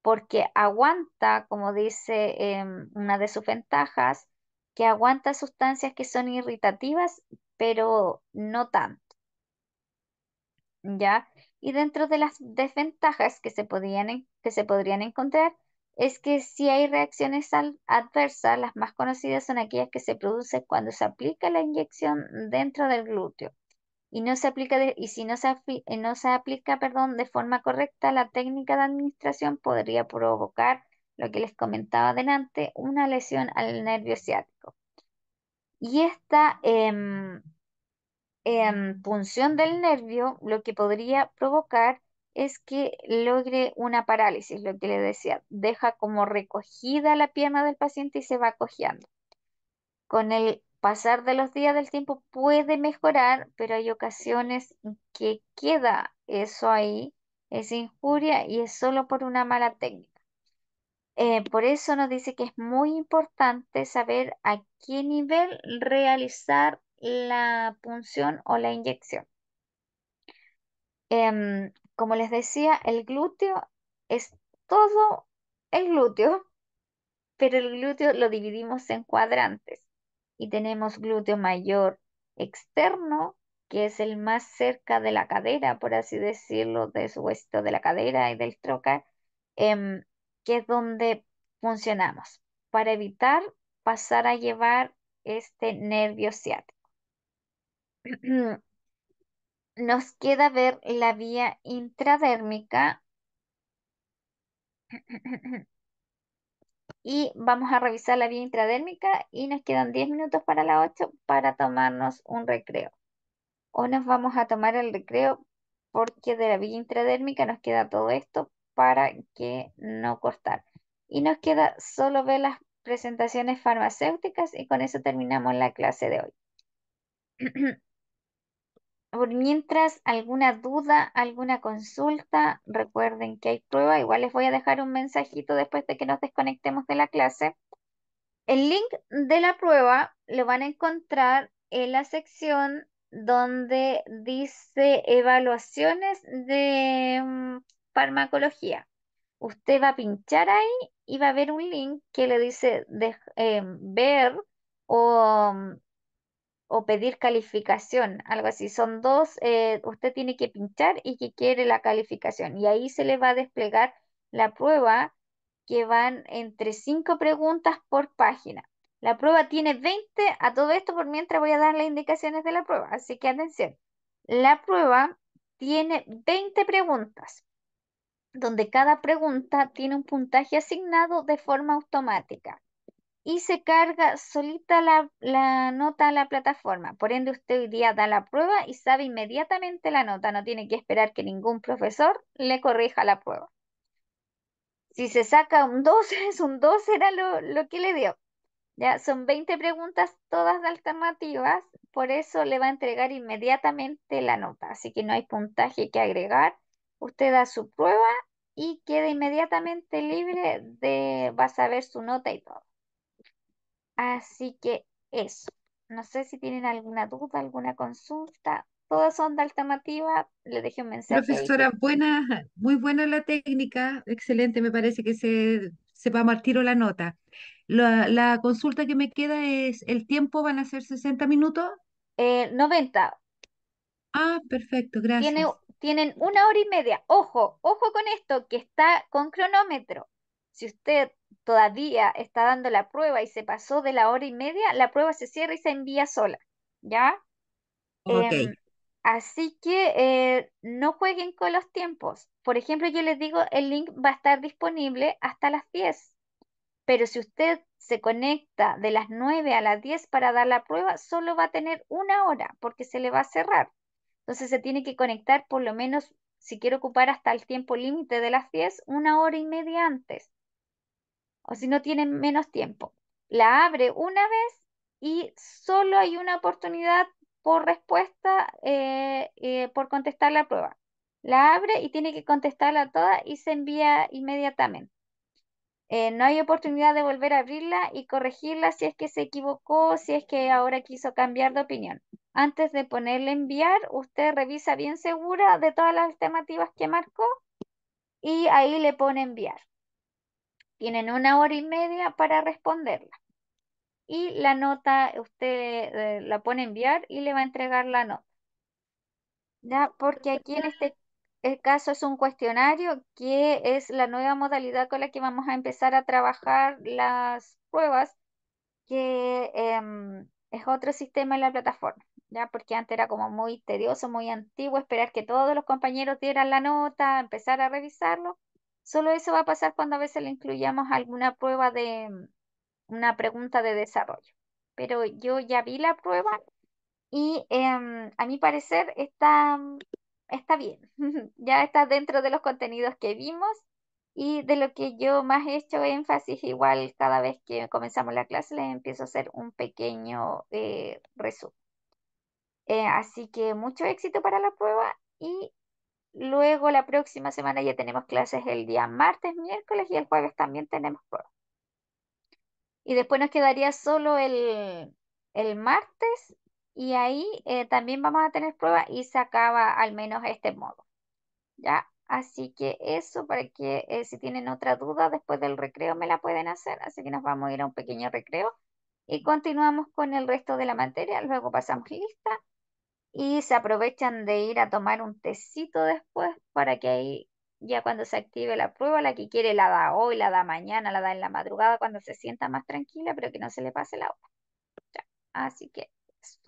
porque aguanta, como dice una de sus ventajas, que aguanta sustancias que son irritativas, pero no tanto. ¿Ya? Y dentro de las desventajas que se podrían encontrar es que si hay reacciones adversas, las más conocidas son aquellas que se producen cuando se aplica la inyección dentro del glúteo y no se aplica y si no se aplica, perdón, de forma correcta, la técnica de administración podría provocar lo que les comentaba adelante, una lesión al nervio ciático. Y esta punción del nervio lo que podría provocar es que logre una parálisis, lo que le decía, deja como recogida la pierna del paciente y se va cojeando. Con el pasar de los días del tiempo puede mejorar, pero hay ocasiones en que queda eso ahí, esa injuria, y es solo por una mala técnica. Por eso nos dice que es muy importante saber a qué nivel realizar la punción o la inyección. Como les decía, el glúteo es todo el glúteo, pero el glúteo lo dividimos en cuadrantes y tenemos glúteo mayor externo, que es el más cerca de la cadera, por así decirlo, de su huesito de la cadera y del trocar, em, que es donde funcionamos para evitar pasar a llevar este nervio ciático. Nos queda ver la vía intradérmica y vamos a revisar la vía intradérmica y nos quedan 10 minutos para las 8 para tomarnos un recreo. O nos vamos a tomar el recreo porque de la vía intradérmica nos queda todo esto para que no cortar. Y nos queda solo ver las presentaciones farmacéuticas y con eso terminamos la clase de hoy. Por mientras, alguna duda, alguna consulta, recuerden que hay prueba. Igual les voy a dejar un mensajito después de que nos desconectemos de la clase. El link de la prueba lo van a encontrar en la sección donde dice evaluaciones de farmacología. Usted va a pinchar ahí y va a ver un link que le dice ver o, o pedir calificación, algo así. Son dos, usted tiene que pinchar y que quiere la calificación. Y ahí se le va a desplegar la prueba, que van entre 5 preguntas por página. La prueba tiene 20, a todo esto por mientras voy a dar las indicaciones de la prueba, así que atención. La prueba tiene 20 preguntas, donde cada pregunta tiene un puntaje asignado de forma automática y se carga solita la nota a la plataforma. Por ende, usted hoy día da la prueba y sabe inmediatamente la nota, no tiene que esperar que ningún profesor le corrija la prueba. Si se saca un 2 es un 2, era lo que le dio. Ya son 20 preguntas, todas de alternativas, por eso le va a entregar inmediatamente la nota. Así que no hay puntaje que agregar. Usted da su prueba y queda inmediatamente libre de, va a saber su nota y todo. Así que eso. No sé si tienen alguna duda, alguna consulta. Todas son de alternativa. Le dejé un mensaje ahí. Profesora, buena, muy buena la técnica, excelente, me parece que se va a mar tiro la nota. La consulta que me queda es, ¿el tiempo van a ser 60 minutos? 90. Ah, perfecto, gracias. Tienen 1 hora y media. Ojo, ojo con esto, que está con cronómetro. Si usted todavía está dando la prueba y se pasó de la 1 hora y media, la prueba se cierra y se envía sola. ¿Ya? Ok, Em, Así que no jueguen con los tiempos. Por ejemplo, yo les digo, el link va a estar disponible hasta las 10. Pero si usted se conecta de las 9 a las 10 para dar la prueba, solo va a tener 1 hora porque se le va a cerrar. Entonces se tiene que conectar por lo menos, si quiere ocupar hasta el tiempo límite de las 10, 1 hora y media antes. O si no tiene menos tiempo. La abre una vez y solo hay una oportunidad por respuesta, por contestar la prueba. La abre y tiene que contestarla toda y se envía inmediatamente. No hay oportunidad de volver a abrirla y corregirla si es que se equivocó, si es que ahora quiso cambiar de opinión. Antes de ponerle enviar, usted revisa bien segura de todas las alternativas que marcó y ahí le pone enviar. Tienen 1 hora y media para responderla. Y la nota, usted la pone enviar y le va a entregar la nota. ¿Ya? Porque aquí en este el caso es un cuestionario que es la nueva modalidad con la que vamos a empezar a trabajar las pruebas que es otro sistema en la plataforma, ¿ya? Porque antes era como muy tedioso, muy antiguo, esperar que todos los compañeros dieran la nota, empezar a revisarlo. Solo eso va a pasar cuando a veces le incluyamos alguna prueba de una pregunta de desarrollo. Pero yo ya vi la prueba y a mi parecer está bien. Ya está dentro de los contenidos que vimos y de lo que yo más he hecho énfasis, igual cada vez que comenzamos la clase les empiezo a hacer un pequeño resumen. Así que mucho éxito para la prueba y luego la próxima semana ya tenemos clases el día martes, miércoles y el jueves también tenemos prueba. Y después nos quedaría solo el martes y ahí también vamos a tener prueba y se acaba al menos este modo. ¿Ya? Así que eso para que si tienen otra duda después del recreo me la pueden hacer. Así que nos vamos a ir a un pequeño recreo y continuamos con el resto de la materia. Luego pasamos lista y se aprovechan de ir a tomar un tecito después para que ahí ya cuando se active la prueba, la que quiere la da hoy, la da mañana, la da en la madrugada cuando se sienta más tranquila, pero que no se le pase la hora. Ya. Así que eso.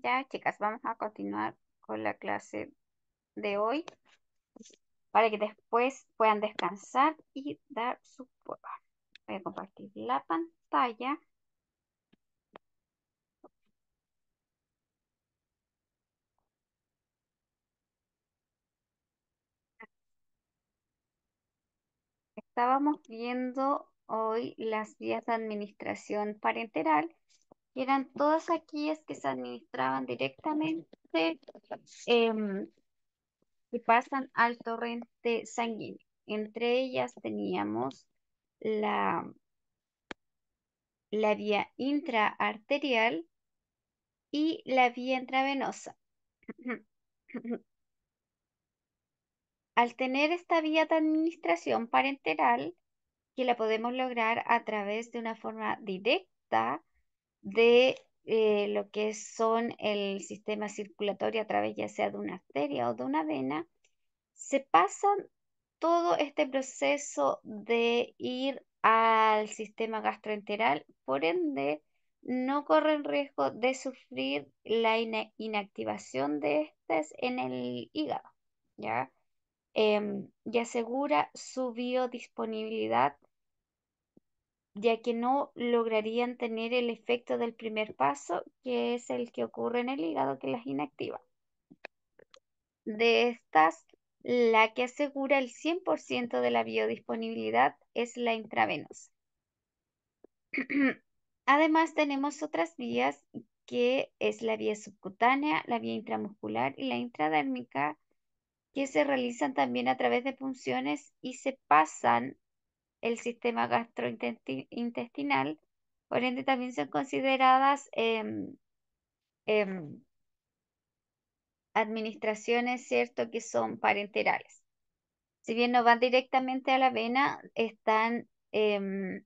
Ya, chicas, vamos a continuar con la clase de hoy para que después puedan descansar y dar su prueba. Voy a compartir la pantalla. Estábamos viendo hoy las vías de administración parenteral, que eran todas aquellas que se administraban directamente em, y pasan al torrente sanguíneo. Entre ellas teníamos la, la vía intraarterial y la vía intravenosa. Al tener esta vía de administración parenteral, que la podemos lograr a través de una forma directa de lo que son el sistema circulatorio a través ya sea de una arteria o de una vena, se pasa todo este proceso de ir al sistema gastroenteral, por ende, no corren riesgo de sufrir la inactivación de estas en el hígado, ¿ya? Y asegura su biodisponibilidad, ya que no lograrían tener el efecto del primer paso, que es el que ocurre en el hígado, que las inactiva. De estas, la que asegura el 100% de la biodisponibilidad es la intravenosa. Además, tenemos otras vías que es la vía subcutánea, la vía intramuscular y la intradérmica, que se realizan también a través de punciones y se pasan el sistema gastrointestinal, por ende también son consideradas em, administraciones, ¿cierto?, que son parenterales. Si bien no van directamente a la vena, están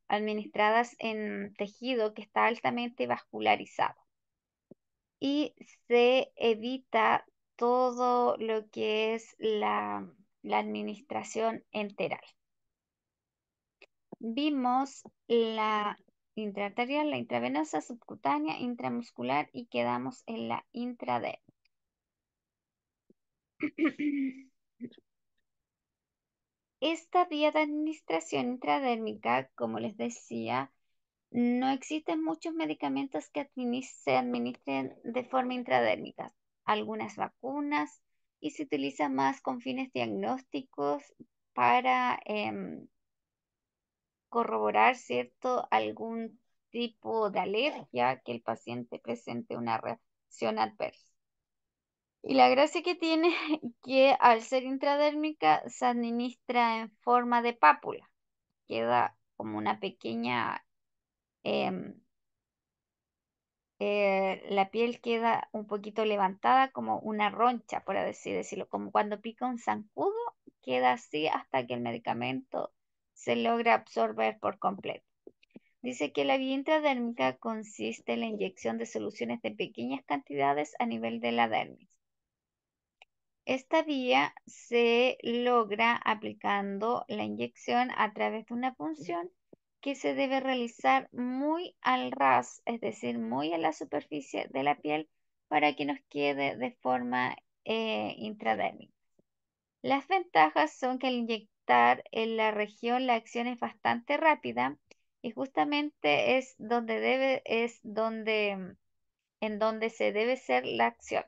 administradas en tejido que está altamente vascularizado y se evita todo lo que es la administración enteral. Vimos la intraarterial, la intravenosa, subcutánea, intramuscular y quedamos en la intradérmica. Esta vía de administración intradérmica, como les decía, no existen muchos medicamentos que se administren de forma intradérmica. Algunas vacunas y se utiliza más con fines diagnósticos para corroborar, ¿cierto?, algún tipo de alergia que el paciente presente una reacción adversa. Y la gracia que tiene que al ser intradérmica se administra en forma de pápula. Queda como una pequeña, em, la piel queda un poquito levantada como una roncha, por así decirlo, como cuando pica un zancudo, queda así hasta que el medicamento se logra absorber por completo. Dice que la vía intradérmica consiste en la inyección de soluciones de pequeñas cantidades a nivel de la dermis. Esta vía se logra aplicando la inyección a través de una punción que se debe realizar muy al ras, es decir, muy en la superficie de la piel para que nos quede de forma intradérmica. Las ventajas son que al inyectar en la región la acción es bastante rápida y justamente en donde se debe ser la acción.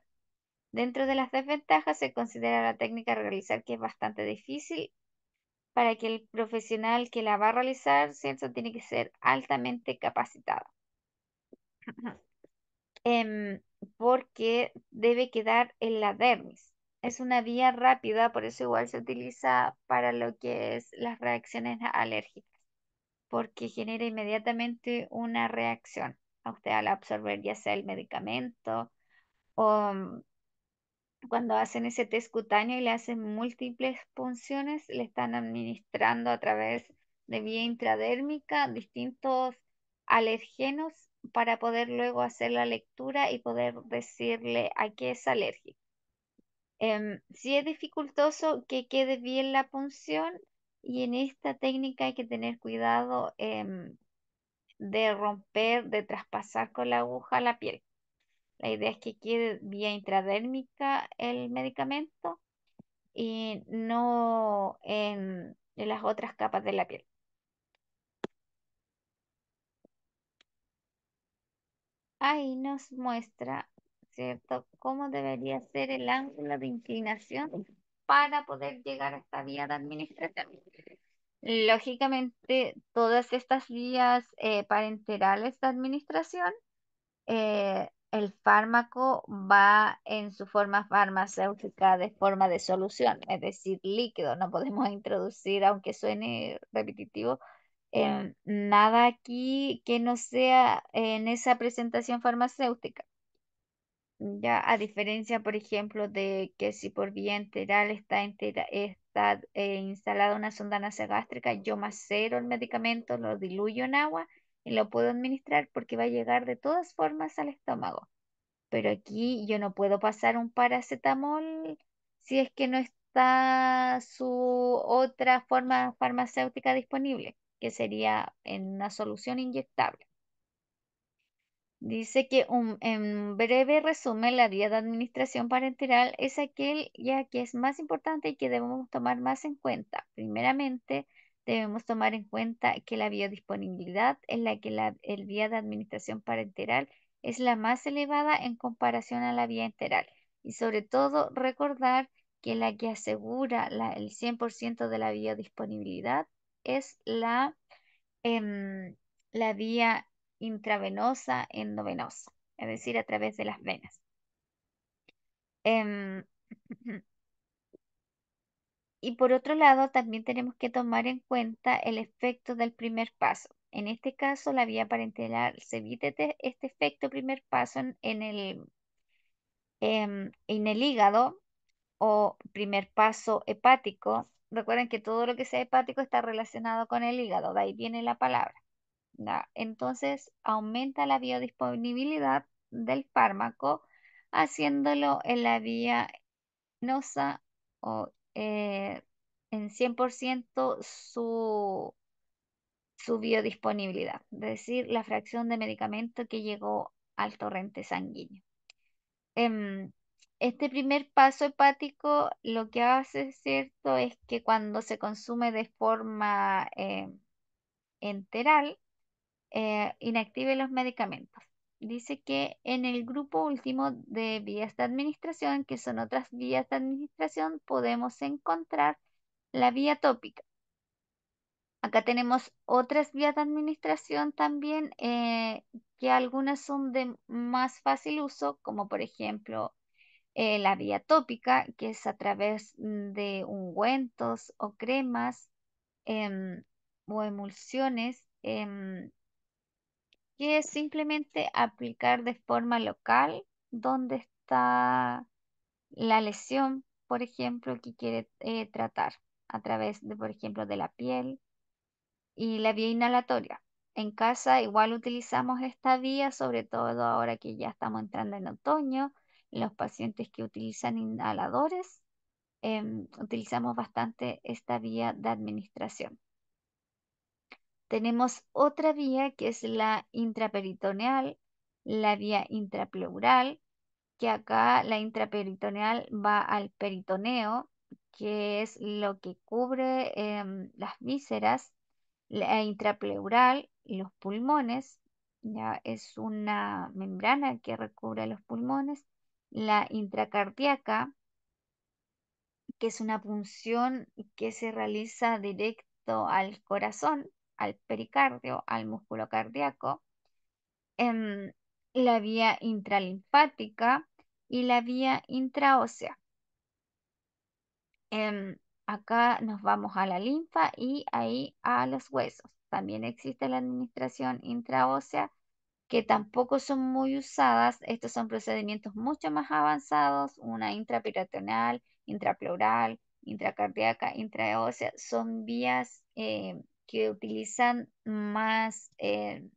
Dentro de las desventajas se considera la técnica a realizar que es bastante difícil para que el profesional que la va a realizar, ¿cierto? Tiene que ser altamente capacitado. Em, Porque debe quedar en la dermis. Es una vía rápida, por eso igual se utiliza para lo que es las reacciones alérgicas, porque genera inmediatamente una reacción a usted al absorber ya sea el medicamento o cuando hacen ese test cutáneo y le hacen múltiples punciones, le están administrando a través de vía intradérmica distintos alergenos para poder luego hacer la lectura y poder decirle a qué es alérgico. Sí es dificultoso que quede bien la punción y en esta técnica hay que tener cuidado de romper, de traspasar con la aguja la piel. La idea es que quede vía intradérmica el medicamento y no en las otras capas de la piel. Ahí nos muestra, ¿cierto?, cómo debería ser el ángulo de inclinación para poder llegar a esta vía de administración. Lógicamente, todas estas vías parenterales de administración, el fármaco va en su forma farmacéutica de forma de solución, es decir, líquido. No podemos introducir, aunque suene repetitivo, nada aquí que no sea en esa presentación farmacéutica. Ya, a diferencia, por ejemplo, de que si por vía enteral está instalada una sonda nasogástrica, yo macero el medicamento, lo diluyo en agua y lo puedo administrar porque va a llegar de todas formas al estómago. Pero aquí yo no puedo pasar un paracetamol si es que no está su otra forma farmacéutica disponible, que sería en una solución inyectable. Dice que en breve resumen, la vía de administración parenteral es aquel ya que es más importante y que debemos tomar más en cuenta. Primeramente, debemos tomar en cuenta que la biodisponibilidad en la que el vía de administración parenteral es la más elevada en comparación a la vía enteral. Y sobre todo, recordar que la que asegura el 100% de la biodisponibilidad es em, la vía intravenosa endovenosa, es decir, a través de las venas. Em, y por otro lado, también tenemos que tomar en cuenta el efecto del primer paso. En este caso, la vía parenteral se evita este efecto primer paso en el hígado o primer paso hepático. Recuerden que todo lo que sea hepático está relacionado con el hígado, de ahí viene la palabra. ¿Ya? Entonces aumenta la biodisponibilidad del fármaco, haciéndolo en la vía venosa o en 100% su biodisponibilidad, es decir, la fracción de medicamento que llegó al torrente sanguíneo. Em, este primer paso hepático lo que hace, ¿cierto?, es que cuando se consume de forma enteral, inactive los medicamentos. Dice que en el grupo último de vías de administración, que son otras vías de administración, podemos encontrar la vía tópica. Acá tenemos otras vías de administración también, que algunas son de más fácil uso, como por ejemplo la vía tópica, que es a través de ungüentos o cremas o emulsiones. Que es simplemente aplicar de forma local donde está la lesión, por ejemplo, que quiere tratar a través de, por ejemplo, de la piel y la vía inhalatoria. En casa igual utilizamos esta vía, sobre todo ahora que ya estamos entrando en otoño. Los pacientes que utilizan inhaladores, utilizamos bastante esta vía de administración. Tenemos otra vía que es la intraperitoneal, la vía intrapleural, que acá la intraperitoneal va al peritoneo, que es lo que cubre las vísceras, la intrapleural, los pulmones, ya es una membrana que recubre los pulmones, la intracardíaca, que es una punción que se realiza directo al corazón, al pericardio, al músculo cardíaco, em, la vía intralinfática y la vía intraósea. Acá nos vamos a la linfa y ahí a los huesos. También existe la administración intraósea, que tampoco son muy usadas. Estos son procedimientos mucho más avanzados, una intraperitoneal, intrapleural, intracardíaca, intraósea, son vías que utilizan más el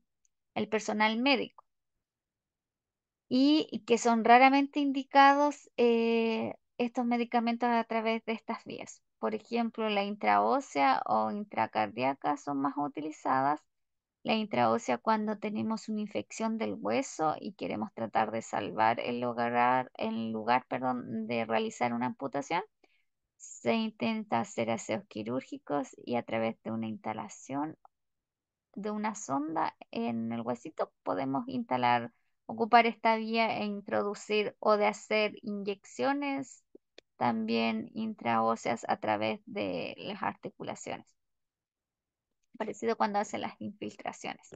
personal médico y que son raramente indicados estos medicamentos a través de estas vías. Por ejemplo, la intraósea o intracardíaca son más utilizadas La intraósea cuando tenemos una infección del hueso y queremos tratar de salvar perdón, de realizar una amputación. Se intenta hacer aseos quirúrgicos y a través de una instalación de una sonda en el huesito podemos ocupar esta vía e introducir o de hacer inyecciones también intraóseas a través de las articulaciones, parecido cuando hacen las infiltraciones.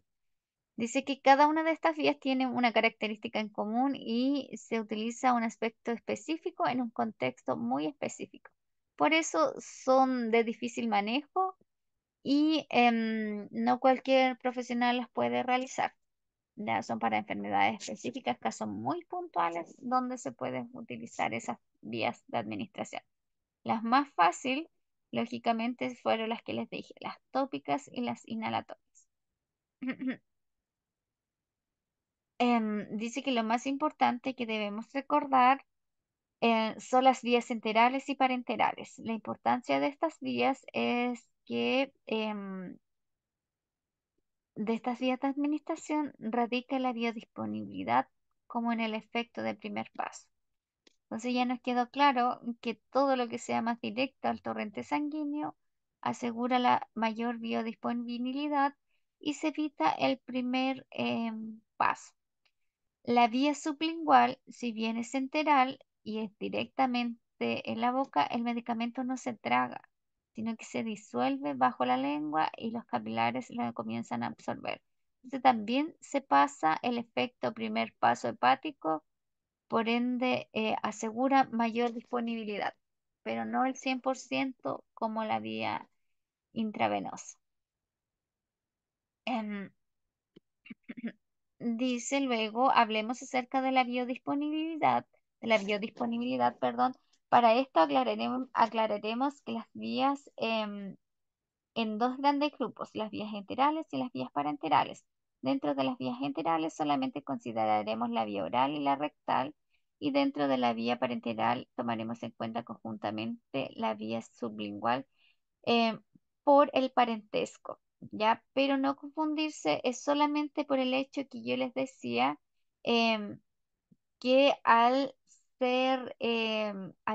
Dice que cada una de estas vías tiene una característica en común y se utiliza un aspecto específico en un contexto muy específico. Por eso son de difícil manejo y no cualquier profesional las puede realizar. Ya son para enfermedades específicas, casos muy puntuales, donde se pueden utilizar esas vías de administración. Las más fáciles, lógicamente, fueron las que les dije, las tópicas y las inhalatorias. Dice que lo más importante que debemos recordar son las vías enterales y parenterales. La importancia de estas vías es que de estas vías de administración radica la biodisponibilidad como en el efecto del primer paso. Entonces ya nos quedó claro que todo lo que sea más directo al torrente sanguíneo asegura la mayor biodisponibilidad y se evita el primer paso. La vía sublingual, si bien es enteral y es directamente en la boca, el medicamento no se traga, sino que se disuelve bajo la lengua y los capilares lo comienzan a absorber. Entonces también se pasa el efecto primer paso hepático, por ende asegura mayor disponibilidad, pero no el 100% como la vía intravenosa. Em, Dice luego, hablemos acerca de la biodisponibilidad, perdón. Para esto aclararemos que las vías en dos grandes grupos, las vías enterales y las vías parenterales. Dentro de las vías enterales solamente consideraremos la vía oral y la rectal, y dentro de la vía parenteral tomaremos en cuenta conjuntamente la vía sublingual eh, por el parentesco, ¿ya? Pero no confundirse, es solamente por el hecho que yo les decía em, que al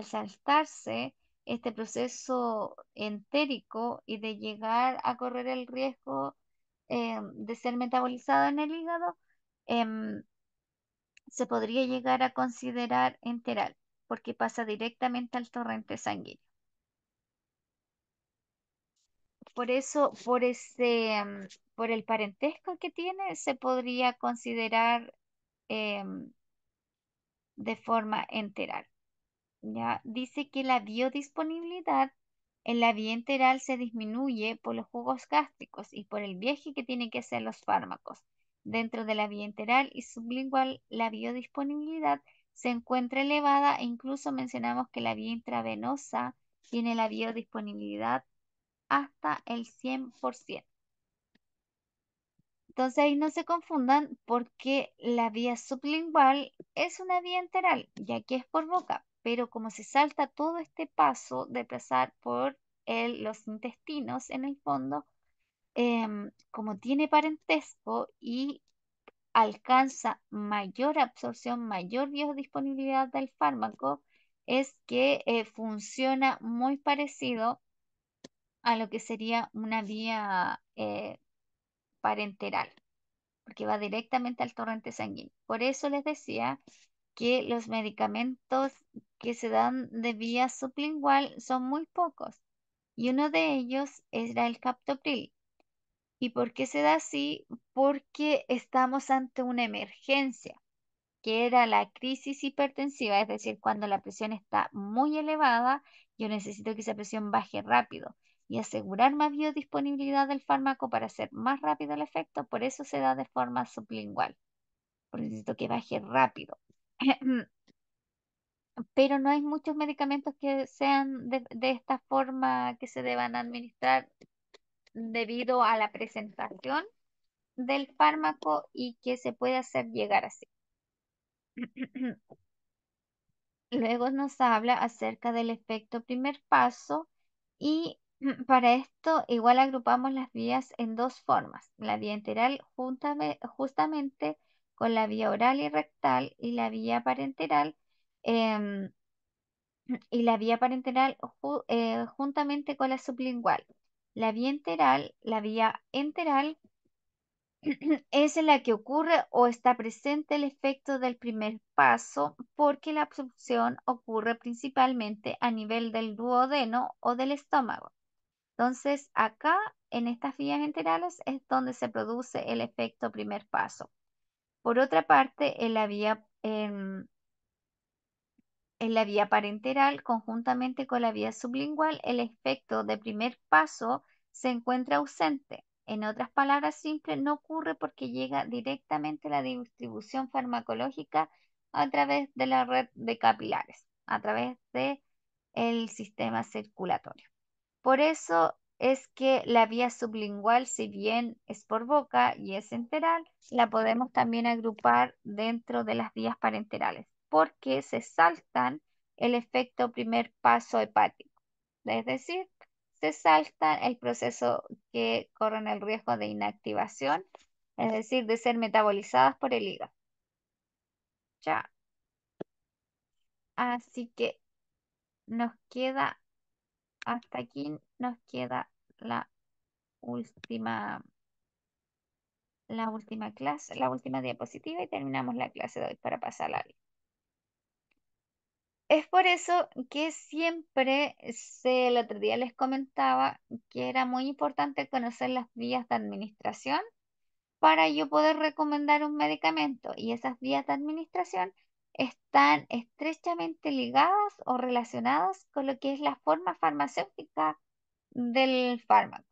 saltarse este proceso entérico y de llegar a correr el riesgo de ser metabolizado en el hígado, em, se podría llegar a considerar enteral, porque pasa directamente al torrente sanguíneo. Por eso, por el parentesco que tiene, se podría considerar em, de forma enteral. ¿Ya? Dice que la biodisponibilidad en la vía enteral se disminuye por los jugos gástricos y por el viaje que tienen que hacer los fármacos. Dentro de la vía enteral y sublingual, la biodisponibilidad se encuentra elevada e incluso mencionamos que la vía intravenosa tiene la biodisponibilidad hasta el 100%. Entonces ahí no se confundan porque la vía sublingual es una vía enteral, ya que es por boca, pero como se salta todo este paso de pasar por los intestinos en el fondo, como tiene parentesco y alcanza mayor absorción, mayor biodisponibilidad del fármaco, es que funciona muy parecido a lo que sería una vía parenteral porque va directamente al torrente sanguíneo. Por eso les decía que los medicamentos que se dan de vía sublingual son muy pocos y uno de ellos era el captopril. ¿Y por qué se da así? Porque estamos ante una emergencia, que era la crisis hipertensiva, es decir, cuando la presión está muy elevada, yo necesito que esa presión baje rápido y asegurar más biodisponibilidad del fármaco para hacer más rápido el efecto, por eso se da de forma sublingual, porque necesito que baje rápido. Pero no hay muchos medicamentos que sean de esta forma que se deban administrar debido a la presentación del fármaco y que se puede hacer llegar así. Luego nos habla acerca del efecto primer paso y Para esto, igual agrupamos las vías en dos formas, la vía enteral justamente con la vía oral y rectal y la vía parenteral, em, juntamente con la sublingual. La vía enteral es en la que ocurre o está presente el efecto del primer paso porque la absorción ocurre principalmente a nivel del duodeno o del estómago. Entonces, acá en estas vías enterales es donde se produce el efecto primer paso. Por otra parte, en la vía parenteral, conjuntamente con la vía sublingual, el efecto de primer paso se encuentra ausente. En otras palabras simples, no ocurre porque llega directamente la distribución farmacológica a través de la red de capilares, a través del sistema circulatorio. Por eso es que la vía sublingual, si bien es por boca y es enteral, la podemos también agrupar dentro de las vías parenterales, porque se saltan el efecto primer paso hepático. Es decir, se saltan el proceso que corren el riesgo de inactivación, es decir, de ser metabolizadas por el hígado. Ya, así que nos queda, hasta aquí nos queda la última clase, la última diapositiva y terminamos la clase de hoy para pasarla bien. Es por eso que siempre el otro día les comentaba que era muy importante conocer las vías de administración para yo poder recomendar un medicamento y esas vías de administración están estrechamente ligadas o relacionadas con lo que es la forma farmacéutica del fármaco.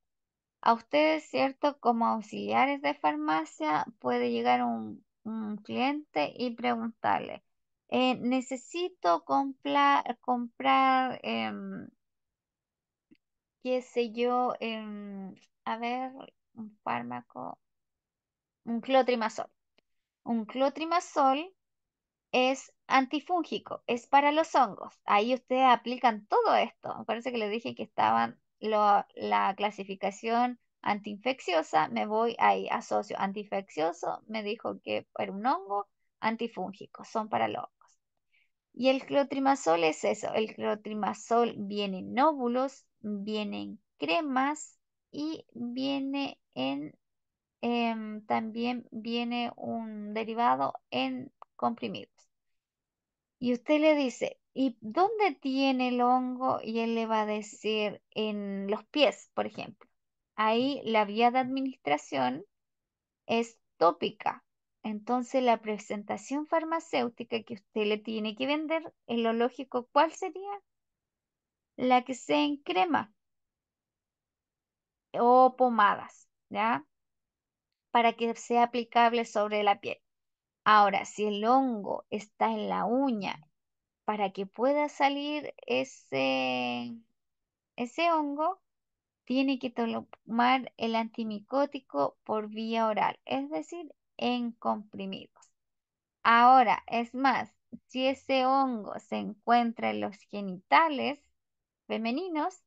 A ustedes, ¿cierto? Como auxiliares de farmacia, puede llegar un cliente y preguntarle, necesito comprar, qué sé yo, a ver, un fármaco, un clotrimazol. Un clotrimazol es antifúngico, es para los hongos. Ahí ustedes aplican todo esto. Me parece que les dije que estaban la clasificación antiinfecciosa, me voy ahí, asocio antiinfeccioso, me dijo que era un hongo, antifúngico, son para los hongos. Y el clotrimazol es eso, el clotrimazol viene en óvulos, viene en cremas y también viene un derivado en comprimidos. Y usted le dice, ¿y dónde tiene el hongo? Y él le va a decir, en los pies, por ejemplo. Ahí la vía de administración es tópica. Entonces la presentación farmacéutica que usted le tiene que vender, en lo lógico, ¿cuál sería? La que sea en crema o pomadas, ¿ya? Para que sea aplicable sobre la piel. Ahora, si el hongo está en la uña, para que pueda salir ese hongo, tiene que tomar el antimicótico por vía oral, es decir, en comprimidos. Ahora, es más, si ese hongo se encuentra en los genitales femeninos,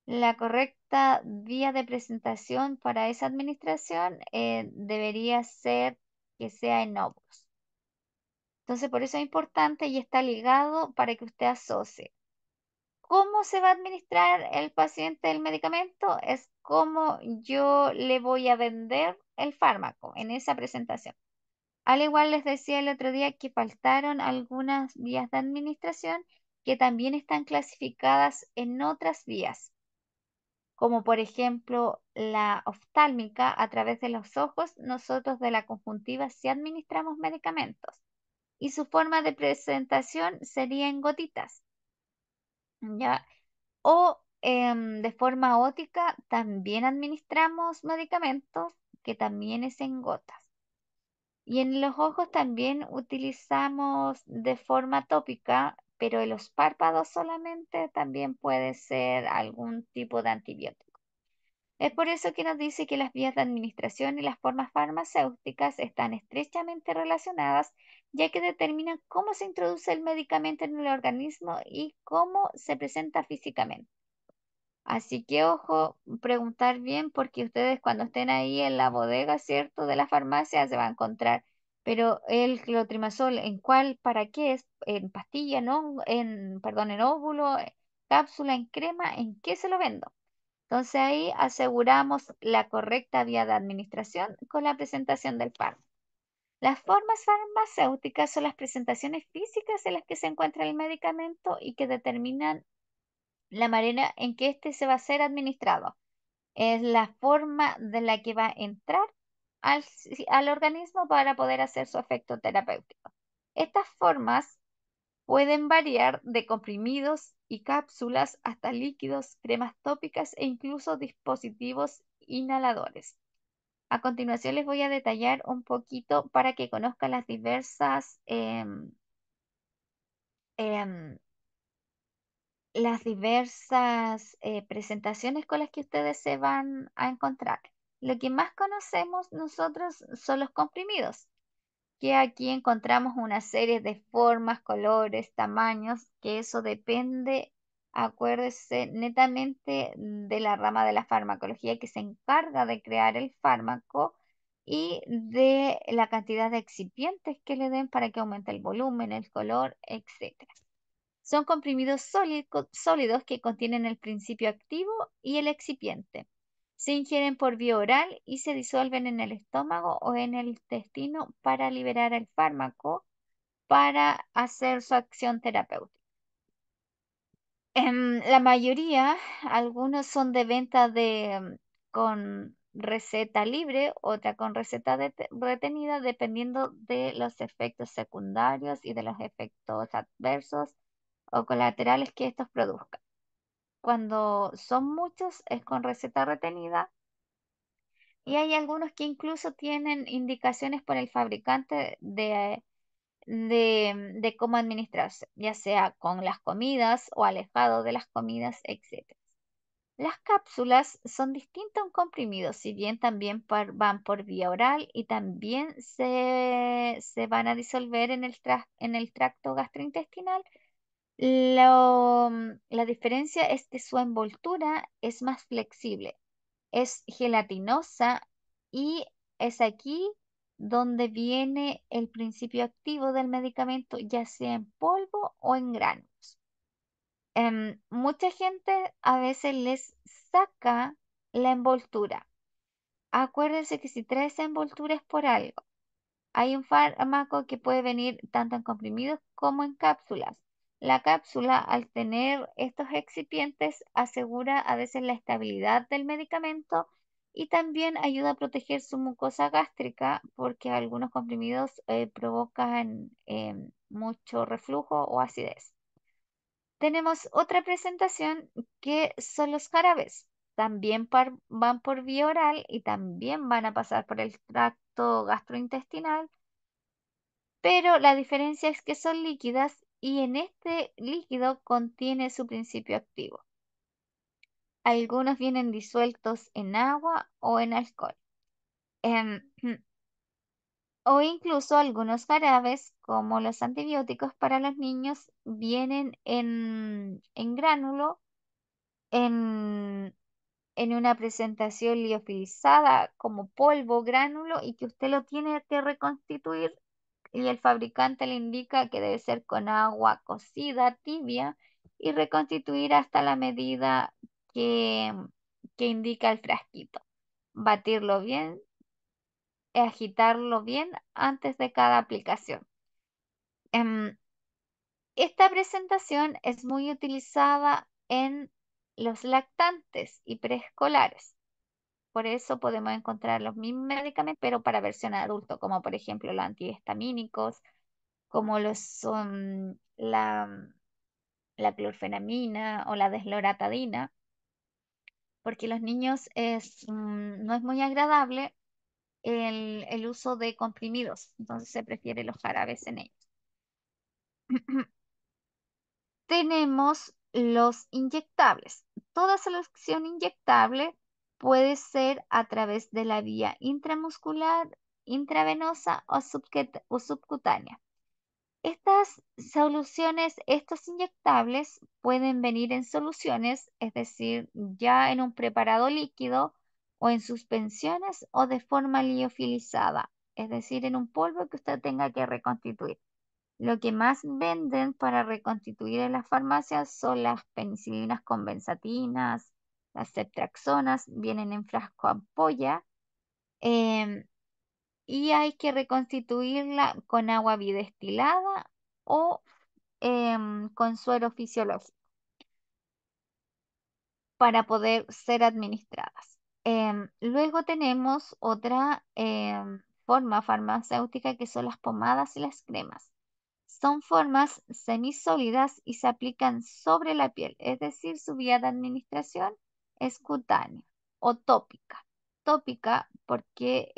la correcta vía de presentación para esa administración debería ser que sea en óvulos. Entonces, por eso es importante y está ligado para que usted asocie. ¿Cómo se va a administrar el paciente el medicamento? Es como yo le voy a vender el fármaco en esa presentación. Al igual les decía el otro día que faltaron algunas vías de administración que también están clasificadas en otras vías, como por ejemplo la oftálmica a través de los ojos. Nosotros de la conjuntiva sí administramos medicamentos y su forma de presentación sería en gotitas, ¿ya? O de forma ótica también administramos medicamentos que también es en gotas. Y en los ojos también utilizamos de forma tópica, pero en los párpados solamente también puede ser algún tipo de antibiótico. Es por eso que nos dice que las vías de administración y las formas farmacéuticas están estrechamente relacionadas, ya que determinan cómo se introduce el medicamento en el organismo y cómo se presenta físicamente. Así que ojo, preguntar bien porque ustedes cuando estén ahí en la bodega, ¿cierto? De la farmacia se va a encontrar. Pero el clotrimazol, ¿en cuál, para qué es? ¿En pastilla, no? Perdón, en óvulo, cápsula, en crema, ¿en qué se lo vendo? Entonces ahí aseguramos la correcta vía de administración con la presentación del fármaco. Las formas farmacéuticas son las presentaciones físicas en las que se encuentra el medicamento y que determinan la manera en que éste se va a ser administrado. Es la forma de la que va a entrar al organismo para poder hacer su efecto terapéutico. Estas formas pueden variar de comprimidos y cápsulas hasta líquidos, cremas tópicas e incluso dispositivos inhaladores. A continuación les voy a detallar un poquito para que conozcan em, las diversas presentaciones con las que ustedes se van a encontrar. Lo que más conocemos nosotros son los comprimidos, que aquí encontramos una serie de formas, colores, tamaños, que eso depende, acuérdese, netamente de la rama de la farmacología que se encarga de crear el fármaco y de la cantidad de excipientes que le den para que aumente el volumen, el color, etcétera. Son comprimidos sólidos que contienen el principio activo y el excipiente. Se ingieren por vía oral y se disuelven en el estómago o en el intestino para liberar el fármaco para hacer su acción terapéutica. La mayoría, algunos son de venta con receta libre, otra con receta retenida, dependiendo de los efectos secundarios y de los efectos adversos o colaterales que estos produzcan. Cuando son muchos es con receta retenida y hay algunos que incluso tienen indicaciones por el fabricante de cómo administrarse, ya sea con las comidas o alejado de las comidas, etcétera. Las cápsulas son distintas a un comprimido, si bien también van por vía oral y también se van a disolver en el tracto gastrointestinal. La diferencia es que su envoltura es más flexible, es gelatinosa y es aquí donde viene el principio activo del medicamento, ya sea en polvo o en granos. Mucha gente a veces les saca la envoltura. Acuérdense que si trae esa envoltura es por algo. Hay un fármaco que puede venir tanto en comprimidos como en cápsulas. La cápsula, al tener estos excipientes, asegura a veces la estabilidad del medicamento y también ayuda a proteger su mucosa gástrica porque algunos comprimidos provocan mucho reflujo o acidez. Tenemos otra presentación que son los jarabes. También van por vía oral y también van a pasar por el tracto gastrointestinal, pero la diferencia es que son líquidas y en este líquido contiene su principio activo. Algunos vienen disueltos en agua o en alcohol. Em, o incluso algunos jarabes, como los antibióticos para los niños, vienen en gránulo, en, en una presentación liofilizada como polvo gránulo y que usted lo tiene que reconstituir y el fabricante le indica que debe ser con agua cocida tibia y reconstituir hasta la medida que, que indica el frasquito. Batirlo bien, agitarlo bien antes de cada aplicación. Em, Esta presentación es muy utilizada en los lactantes y preescolares. Por eso podemos encontrar los mismos medicamentos, pero para versión adulto, como por ejemplo los antihistamínicos, como lo son la clorfenamina o la desloratadina, porque los niños no es muy agradable el uso de comprimidos, entonces se prefiere los jarabes en ellos. Tenemos los inyectables. Toda solución inyectable puede ser a través de la vía intramuscular, intravenosa o subcutánea. Estas soluciones, estos inyectables pueden venir en soluciones, es decir, ya en un preparado líquido o en suspensiones o de forma liofilizada, es decir, en un polvo que usted tenga que reconstituir. Lo que más venden para reconstituir en las farmacias son las penicilinas conbenzatinas, las ceftriaxonas, vienen en frasco ampolla, em, y hay que reconstituirla con agua bidestilada o con suero fisiológico para poder ser administradas. Luego tenemos otra forma farmacéutica que son las pomadas y las cremas. Son formas semisólidas y se aplican sobre la piel, es decir, su vía de administración es cutánea o tópica. Tópica porque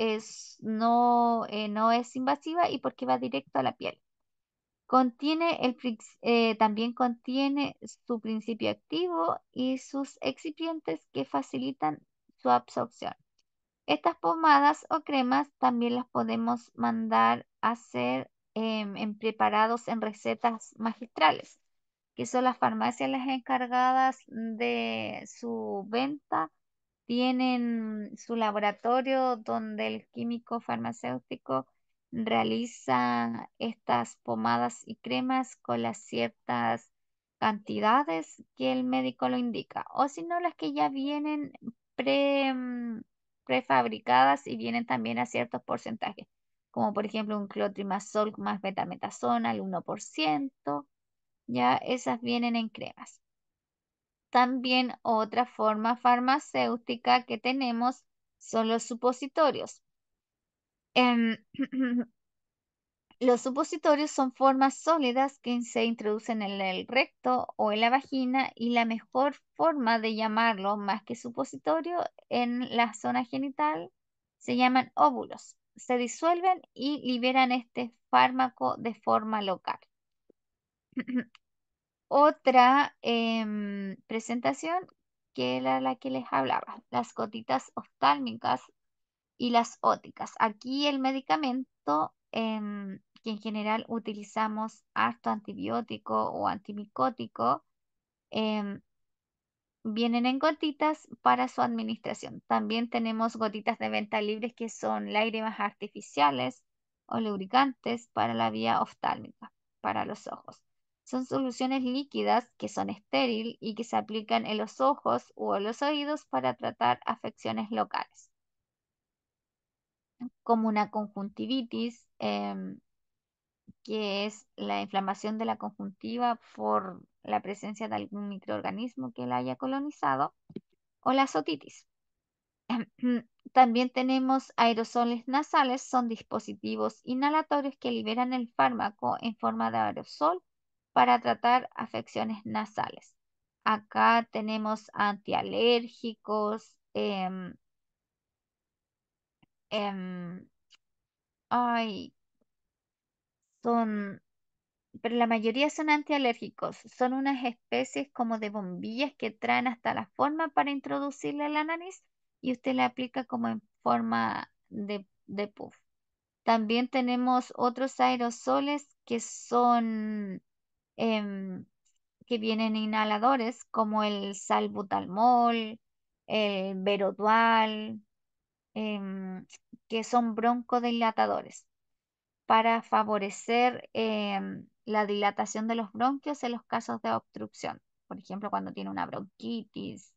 no es invasiva y porque va directo a la piel. También contiene su principio activo y sus excipientes que facilitan su absorción. Estas pomadas o cremas también las podemos mandar a hacer en preparados en recetas magistrales, que son las farmacias las encargadas de su venta. Tienen su laboratorio donde el químico farmacéutico realiza estas pomadas y cremas con las ciertas cantidades que el médico lo indica, o si no, las que ya vienen pre, mm, prefabricadas y vienen también a ciertos porcentajes, como por ejemplo un clotrimazol más betametasona al 1%, ya esas vienen en cremas. También otra forma farmacéutica que tenemos son los supositorios. Em, los supositorios son formas sólidas que se introducen en el recto o en la vagina y la mejor forma de llamarlo, más que supositorio, en la zona genital se llaman óvulos. Se disuelven y liberan este fármaco de forma local. Otra presentación que era la que les hablaba, las gotitas oftálmicas y las óticas. Aquí el medicamento que en general utilizamos harto antibiótico o antimicótico, em, vienen en gotitas para su administración. También tenemos gotitas de venta libres que son lágrimas artificiales o lubricantes para la vía oftálmica, para los ojos. Son soluciones líquidas que son estéril y que se aplican en los ojos o en los oídos para tratar afecciones locales, como una conjuntivitis, que es la inflamación de la conjuntiva por la presencia de algún microorganismo que la haya colonizado, o la otitis. También tenemos aerosoles nasales, son dispositivos inhalatorios que liberan el fármaco en forma de aerosol para tratar afecciones nasales. Acá tenemos antialérgicos, em, ay, son, pero la mayoría son antialérgicos. Son unas especies como de bombillas que traen hasta la forma para introducirle a la nariz y usted la aplica como en forma de puff. También tenemos otros aerosoles que son, em, que vienen inhaladores, como el salbutamol, el Verodual, que son broncodilatadores para favorecer la dilatación de los bronquios en los casos de obstrucción. Por ejemplo, cuando tiene una bronquitis,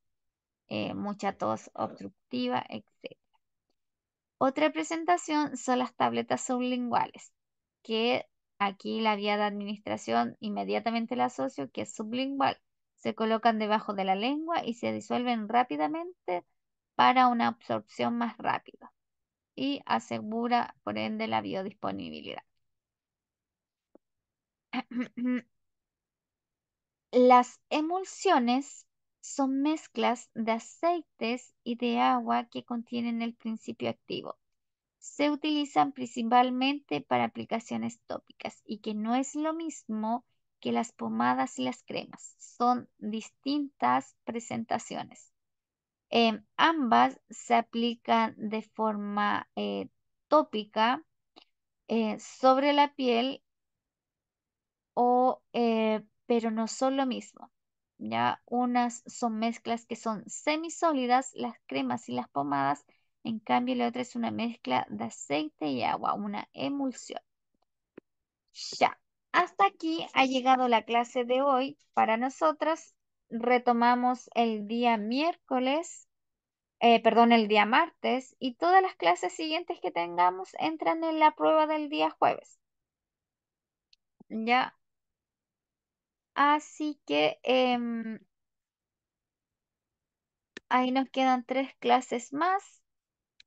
mucha tos obstructiva, etc. Otra presentación son las tabletas sublinguales, que aquí la vía de administración inmediatamente la asocio, que es sublingual. Se colocan debajo de la lengua y se disuelven rápidamente para una absorción más rápida y asegura, por ende, la biodisponibilidad. Las emulsiones son mezclas de aceites y de agua que contienen el principio activo. Se utilizan principalmente para aplicaciones tópicas y que no es lo mismo que las pomadas y las cremas. Son distintas presentaciones. Ambas se aplican de forma tópica sobre la piel pero no son lo mismo. Ya unas son mezclas que son semisólidas, las cremas y las pomadas. En cambio, la otra es una mezcla de aceite y agua, una emulsión. Ya, hasta aquí ha llegado la clase de hoy. Para nosotros, retomamos el día miércoles, perdón, el día martes, y todas las clases siguientes que tengamos entran en la prueba del día jueves. Ya, así que ahí nos quedan 3 clases más,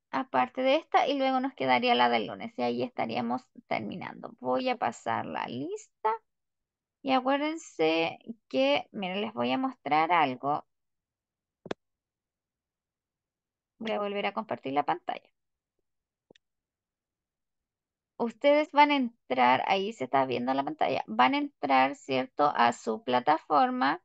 aparte de esta, y luego nos quedaría la del lunes, y ahí estaríamos terminando. Voy a pasar la lista. Y acuérdense que, miren, les voy a mostrar algo. Voy a volver a compartir la pantalla. Ustedes van a entrar, ahí se está viendo la pantalla, van a entrar, ¿cierto?, a su plataforma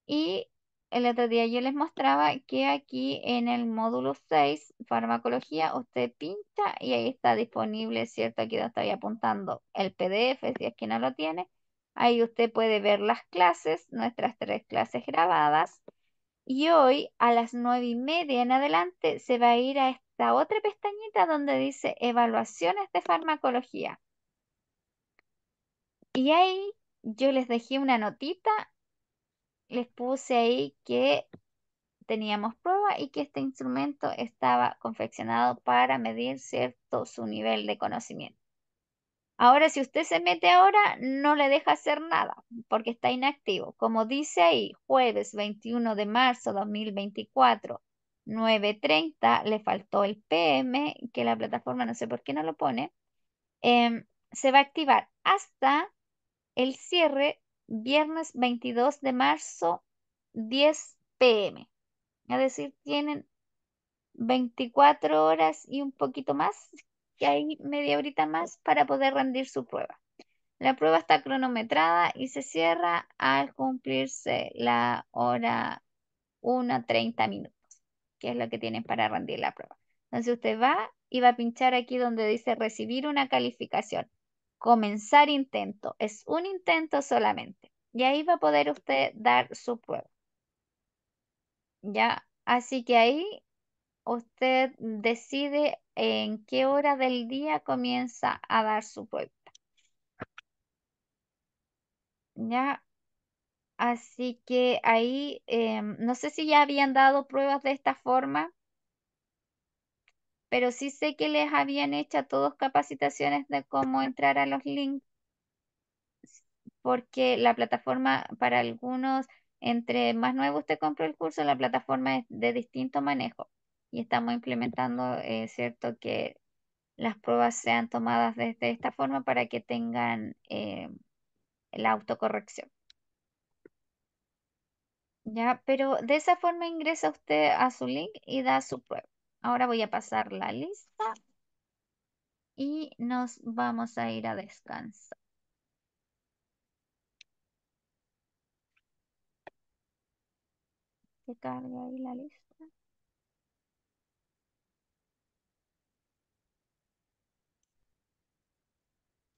y el otro día yo les mostraba que aquí en el módulo 6 farmacología, usted pincha y ahí está disponible, ¿cierto? Aquí donde estoy apuntando el PDF, si es que no lo tiene. Ahí usted puede ver las clases, nuestras 3 clases grabadas. Y hoy a las 9:30 en adelante se va a ir a esta otra pestañita donde dice evaluaciones de farmacología. Y ahí yo les dejé una notita, les puse ahí que teníamos prueba y que este instrumento estaba confeccionado para medir cierto su nivel de conocimiento. Ahora, si usted se mete ahora, no le deja hacer nada porque está inactivo. Como dice ahí, jueves 21 de marzo 2024, 9:30, le faltó el PM, que la plataforma no sé por qué no lo pone, se va a activar hasta el cierre viernes 22 de marzo, 10 PM. Es decir, tienen 24 horas y un poquito más, que hay media horita más para poder rendir su prueba. La prueba está cronometrada y se cierra al cumplirse la hora 1:30, que es lo que tienen para rendir la prueba. Entonces usted va y va a pinchar aquí donde dice recibir una calificación. Comenzar intento. Es un intento solamente. Y ahí va a poder usted dar su prueba. ¿Ya? Así que ahí usted decide en qué hora del día comienza a dar su prueba. ¿Ya? Así que ahí, no sé si ya habían dado pruebas de esta forma, pero sí sé que les habían hecho a todos capacitaciones de cómo entrar a los links, porque la plataforma para algunos, entre más nuevo usted compre el curso, la plataforma es de distinto manejo. Y estamos implementando, cierto, que las pruebas sean tomadas desde esta forma para que tengan la autocorrección. Ya, pero de esa forma ingresa usted a su link y da su prueba. Ahora voy a pasar la lista y nos vamos a ir a descansar. Que cargue ahí la lista.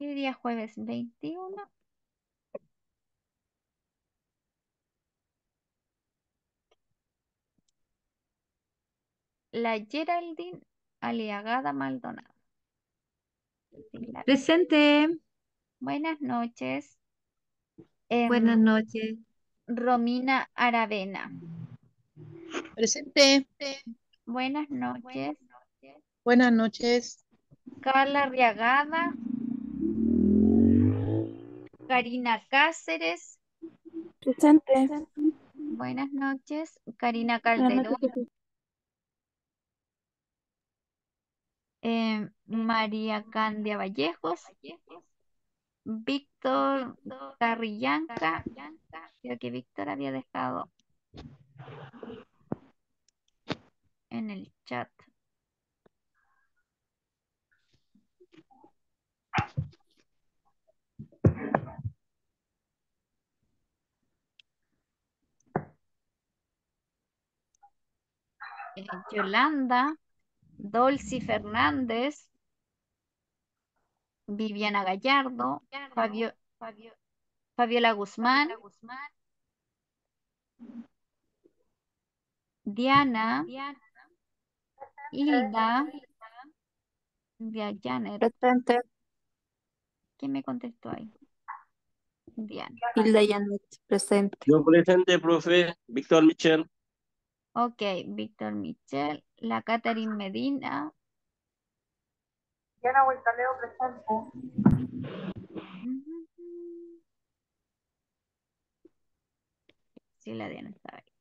Y día jueves 21, la Geraldine Aliagada Maldonado. Presente. Buenas noches. Buenas Em, noches. Romina Aravena. Presente. Buenas noches. Buenas noches. Carla Riagada. Karina Cáceres. Presente. Buenas noches. Karina Buenas Calderón. noches, Jesús. María Candia Vallejos. Víctor Carrillanca. Creo que Víctor había dejado en el chat. Yolanda, Dolcy Fernández, Viviana Gallardo, Fabio, Fabiola Guzmán, Diana, Hilda, Janet. Presente. ¿Quién me contestó ahí? Diana. Hilda Janet, presente. Yo presente, profe. Víctor Michel. Ok, Víctor Michel, la Catherine Medina. Diana Huertaleo, presente. Sí, la Diana estaba ahí.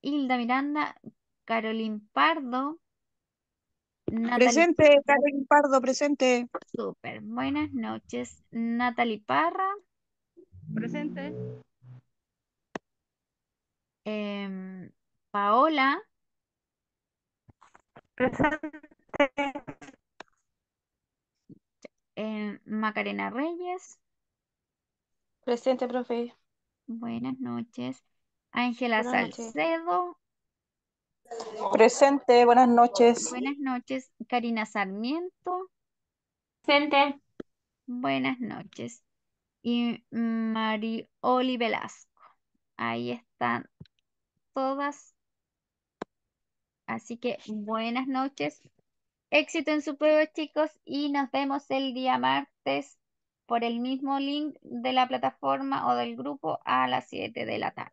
Hilda Miranda, Caroline Pardo, Natalie. Presente, Karen Pardo, presente. Súper, buenas noches. Natalie Parra, Presente. Paola, Macarena Reyes, Presente, profe. buenas noches. Ángela Buenas noches. Salcedo, Presente, buenas noches. buenas noches. Karina Sarmiento, Presente. buenas noches. Y Marioli Velasco. Ahí están todas. Así que buenas noches. Éxito en su prueba, chicos, y nos vemos el día martes por el mismo link de la plataforma o del grupo a las 7 de la tarde.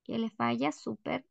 Que les vaya súper